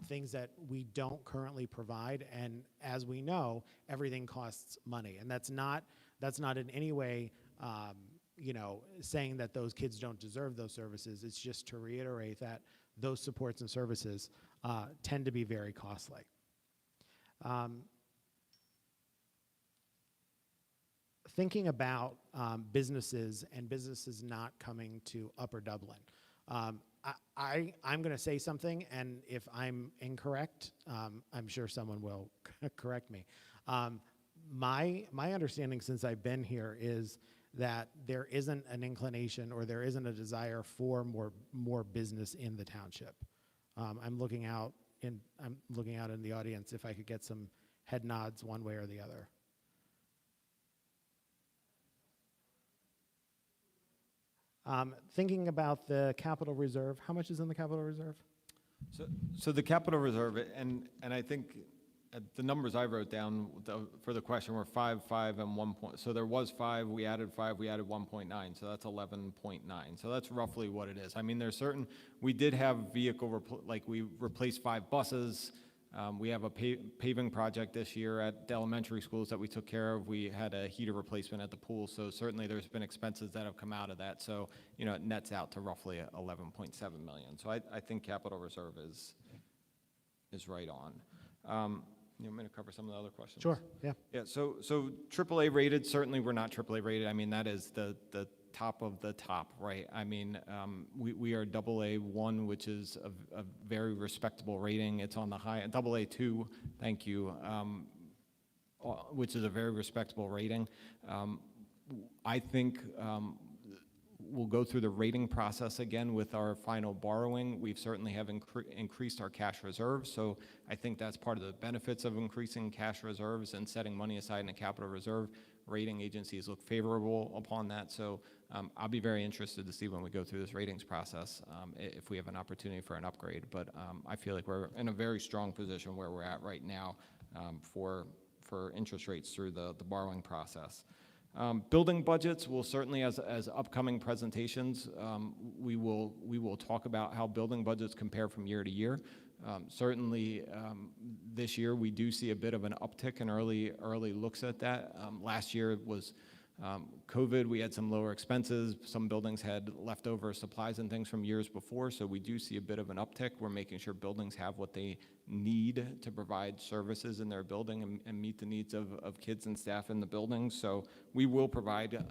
things that we don't currently provide. And as we know, everything costs money. And that's not in any way, saying that those kids don't deserve those services. It's just to reiterate that those supports and services tend to be very costly. Thinking about businesses and businesses not coming to Upper Dublin, I'm going to say something, and if I'm incorrect, I'm sure someone will correct me. My understanding since I've been here is that there isn't an inclination or there isn't a desire for more business in the township. I'm looking out in the audience if I could get some head nods one way or the other. Thinking about the capital reserve, how much is in the capital reserve? So the capital reserve, and I think the numbers I wrote down for the question were 5, 5, and 1 point. So there was 5, we added 1.9, so that's 11.9. So that's roughly what it is. I mean, there's certain, we did have like we replaced 5 buses. We have a paving project this year at the elementary schools that we took care of. We had a heater replacement at the pool, so certainly there's been expenses that have come out of that. So, it nets out to roughly 11.7 million. So I think capital reserve is right on. You want me to cover some of the other questions? Sure, yeah. Yeah, so AAA rated, certainly we're not AAA rated. I mean, that is the top of the top, right? I mean, we are AA1, which is a very respectable rating. It's on the high, AA2, thank you, which is a very respectable rating. I think we'll go through the rating process again with our final borrowing. We've certainly have increased our cash reserves, so I think that's part of the benefits of increasing cash reserves and setting money aside in a capital reserve. Rating agencies look favorable upon that, so I'll be very interested to see when we go through this ratings process if we have an opportunity for an upgrade, but I feel like we're in a very strong position where we're at right now for interest rates through the borrowing process. Building budgets will certainly, as upcoming presentations, we will talk about how building budgets compare from year to year. Certainly, this year we do see a bit of an uptick in early looks at that. Last year was COVID. We had some lower expenses. Some buildings had leftover supplies and things from years before, so we do see a bit of an uptick. We're making sure buildings have what they need to provide services in their building and meet the needs of kids and staff in the building. So we will provide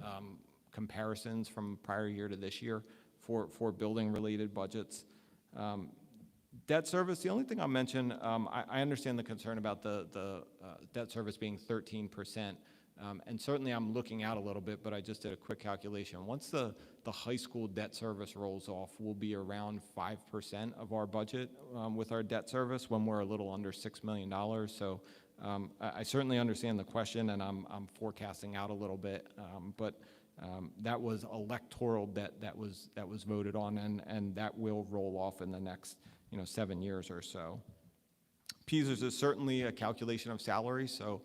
comparisons from prior year to this year for building-related budgets. Debt service, the only thing I'll mention, I understand the concern about the debt service being 13%, and certainly I'm looking out a little bit, but I just did a quick calculation. Once the high school debt service rolls off, we'll be around 5% of our budget with our debt service when we're a little under $6 million. So I certainly understand the question, and I'm forecasting out a little bit, but that was electoral debt that was voted on, and that will roll off in the next 7 years or so. PSERS is certainly a calculation of salary, so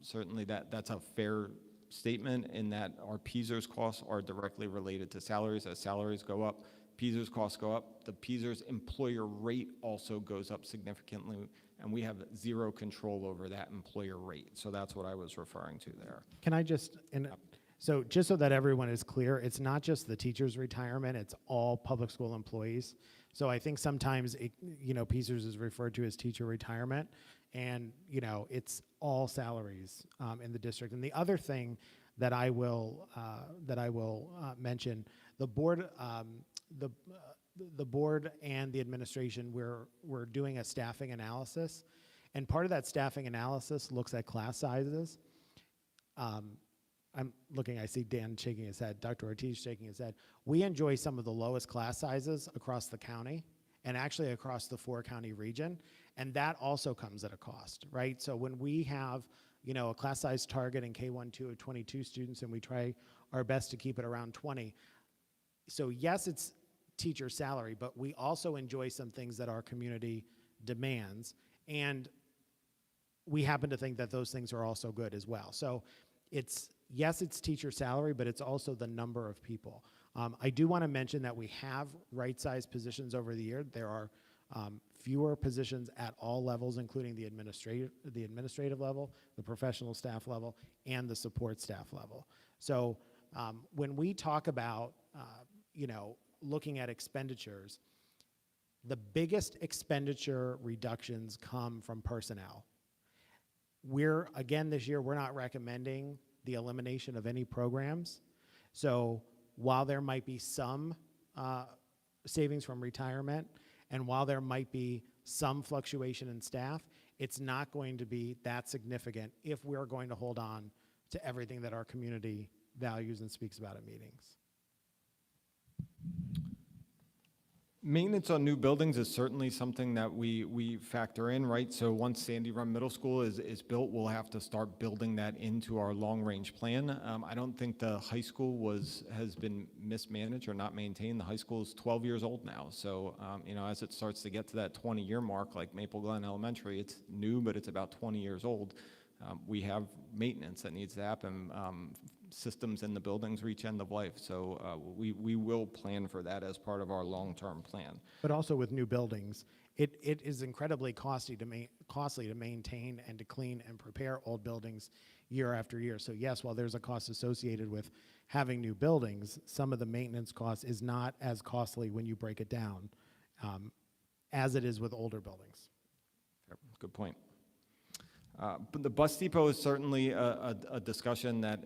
certainly that's a fair statement in that our PSERS costs are directly related to salaries. As salaries go up, PSERS costs go up. The PSERS employer rate also goes up significantly, and we have zero control over that employer rate. So that's what I was referring to there. Can I just, so just so that everyone is clear, it's not just the teacher's retirement, it's all public school employees. So I think sometimes, PSERS is referred to as teacher retirement, and, it's all salaries in the district. And the other thing that I will mention, the board and the administration, we're doing a staffing analysis, and part of that staffing analysis looks at class sizes. I'm looking, I see Dan shaking his head, Dr. Ortiz shaking his head. We enjoy some of the lowest class sizes across the county and actually across the 4-county region, and that also comes at a cost, right? So when we have, a class size target in K-1-2 of 22 students, and we try our best to keep it around 20. So yes, it's teacher salary, but we also enjoy some things that our community demands, and we happen to think that those things are also good as well. So it's, yes, it's teacher salary, but it's also the number of people. I do want to mention that we have right-sized positions over the year. There are fewer positions at all levels, including the administrative level, the professional staff level, and the support staff level. So when we talk about, looking at expenditures, the biggest expenditure reductions come from personnel. This year, we're not recommending the elimination of any programs. So while there might be some savings from retirement, and while there might be some fluctuation in staff, it's not going to be that significant if we're going to hold on to everything that our community values and speaks about at meetings. Maintenance on new buildings is certainly something that we factor in, right? So once Sandy Run Middle School is built, we'll have to start building that into our long-range plan. I don't think the high school has been mismanaged or not maintained. The high school is 12 years old now. So, as it starts to get to that 20-year mark, like Maple Glen Elementary, it's new, but it's about 20 years old. We have maintenance that needs to happen. Systems in the buildings reach end of life. So we will plan for that as part of our long-term plan. But also with new buildings, it is incredibly costly to maintain and to clean and prepare old buildings year after year. So yes, while there's a cost associated with having new buildings, some of the maintenance cost is not as costly when you break it down as it is with older buildings. Good point. But the bus depot is certainly a discussion that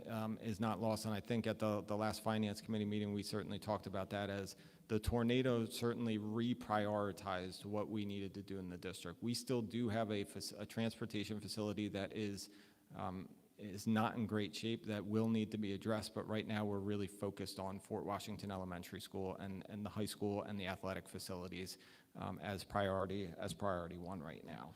is not lost, and I think at the last Finance Committee meeting, we certainly talked about that as the tornado certainly reprioritized what we needed to do in the district. We still do have a transportation facility that is not in great shape, that will need to be addressed, but right now we're really focused on Fort Washington Elementary School and the high school and the athletic facilities as priority one right now.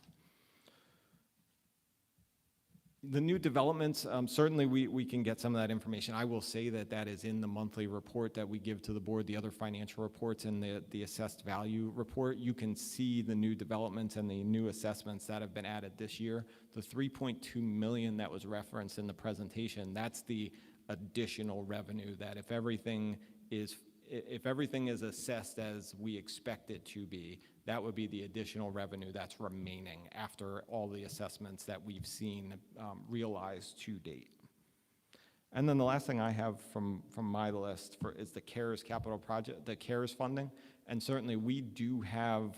The new developments, certainly we can get some of that information. I will say that is in the monthly report that we give to the board, the other financial reports and the assessed value report. You can see the new developments and the new assessments that have been added this year. The $3.2 million that was referenced in the presentation, that's the additional revenue that if everything is assessed as we expect it to be, that would be the additional revenue that's remaining after all the assessments that we've seen realized to date. And then the last thing I have from my list is the CARES capital project, the CARES funding. And certainly we do have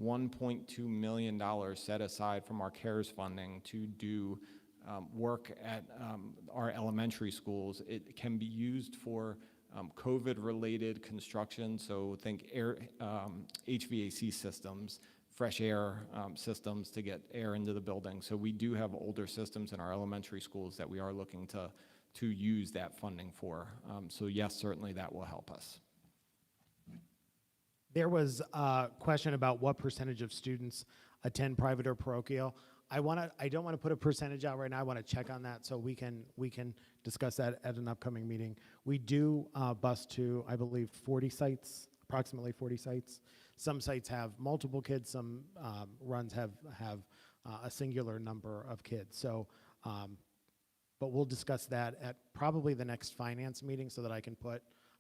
$1.2 million set aside from our CARES funding to do work at our elementary schools. It can be used for COVID-related construction, so think air, HVAC systems, fresh air systems to get air into the building. So we do have older systems in our elementary schools that we are looking to use that funding for. So yes, certainly that will help us. There was a question about what percentage of students attend private or parochial. I don't want to put a percentage out right now. I want to check on that so we can discuss that at an upcoming meeting. We do bus to, I believe, 40 sites, approximately 40 sites. Some sites have multiple kids. Some runs have a singular number of kids. So, but we'll discuss that at probably the next finance meeting so that I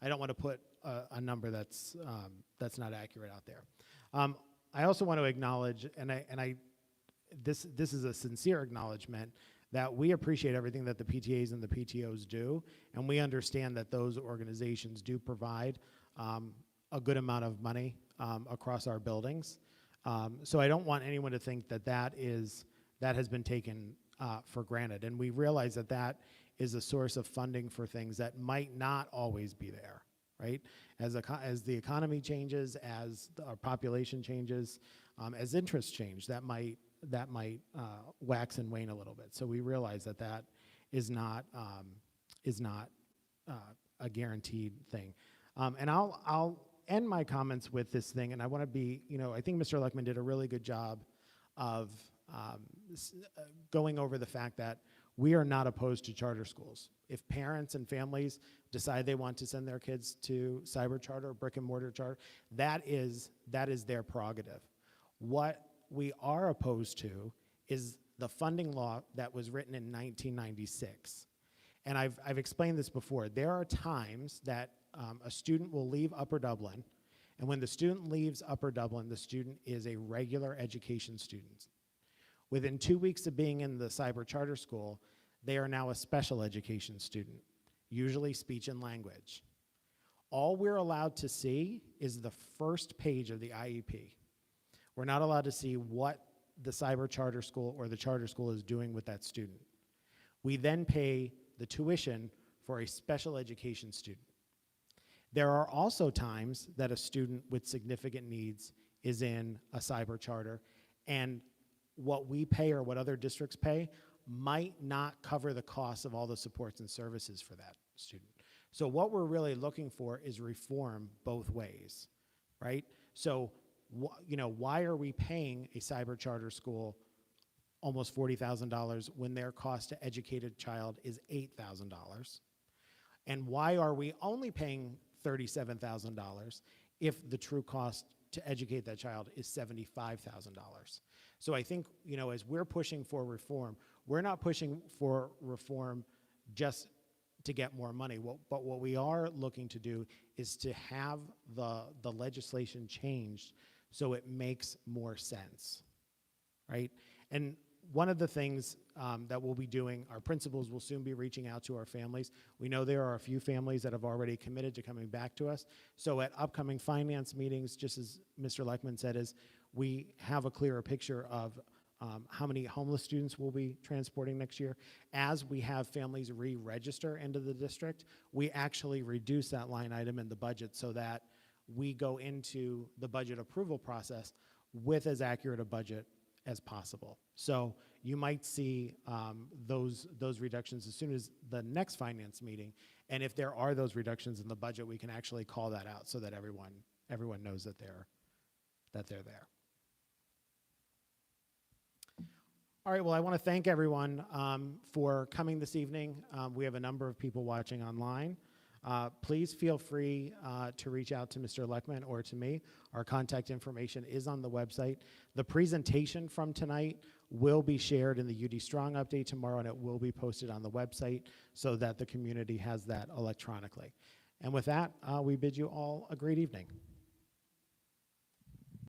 don't want to put a number that's not accurate out there. I also want to acknowledge, this is a sincere acknowledgement that we appreciate everything that the PTAs and the PTOs do, and we understand that those organizations do provide a good amount of money across our buildings. So I don't want anyone to think that has been taken for granted, and we realize that is a source of funding for things that might not always be there, right? As the economy changes, as our population changes, as interests change, that might wax and wane a little bit. So we realize that is not a guaranteed thing. And I'll end my comments with this thing, and I want to be, I think Mr. Luckman did a really good job of going over the fact that we are not opposed to charter schools. If parents and families decide they want to send their kids to cyber charter, brick and mortar charter, that is their prerogative. What we are opposed to is the funding law that was written in 1996. And I've explained this before. There are times that a student will leave Upper Dublin, and when the student leaves Upper Dublin, the student is a regular education student. Within 2 weeks of being in the cyber charter school, they are now a special education student, usually speech and language. All we're allowed to see is the first page of the IEP. We're not allowed to see what the cyber charter school or the charter school is doing with that student. We then pay the tuition for a special education student. There are also times that a student with significant needs is in a cyber charter, and what we pay or what other districts pay might not cover the cost of all the supports and services for that student. So what we're really looking for is reform both ways, right? So, why are we paying a cyber charter school almost $40,000 when their cost to educate a child is $8,000? And why are we only paying $37,000 if the true cost to educate that child is $75,000? So I think, as we're pushing for reform, we're not pushing for reform just to get more money. But what we are looking to do is to have the legislation changed so it makes more sense, right? And one of the things that we'll be doing, our principals will soon be reaching out to our families. We know there are a few families that have already committed to coming back to us. So at upcoming finance meetings, just as Mr. Lechman said, is we have a clearer picture of how many homeless students we'll be transporting next year. As we have families re-register into the district, we actually reduce that line item in the budget so that we go into the budget approval process with as accurate a budget as possible. So you might see those reductions as soon as the next finance meeting. And if there are those reductions in the budget, we can actually call that out so that everyone knows that they're there. All right, well, I want to thank everyone for coming this evening. We have a number of people watching online. Please feel free to reach out to Mr. Lechman or to me. Our contact information is on the website. The presentation from tonight will be shared in the UD Strong update tomorrow, and it will be posted on the website so that the community has that electronically. And with that, we bid you all a great evening.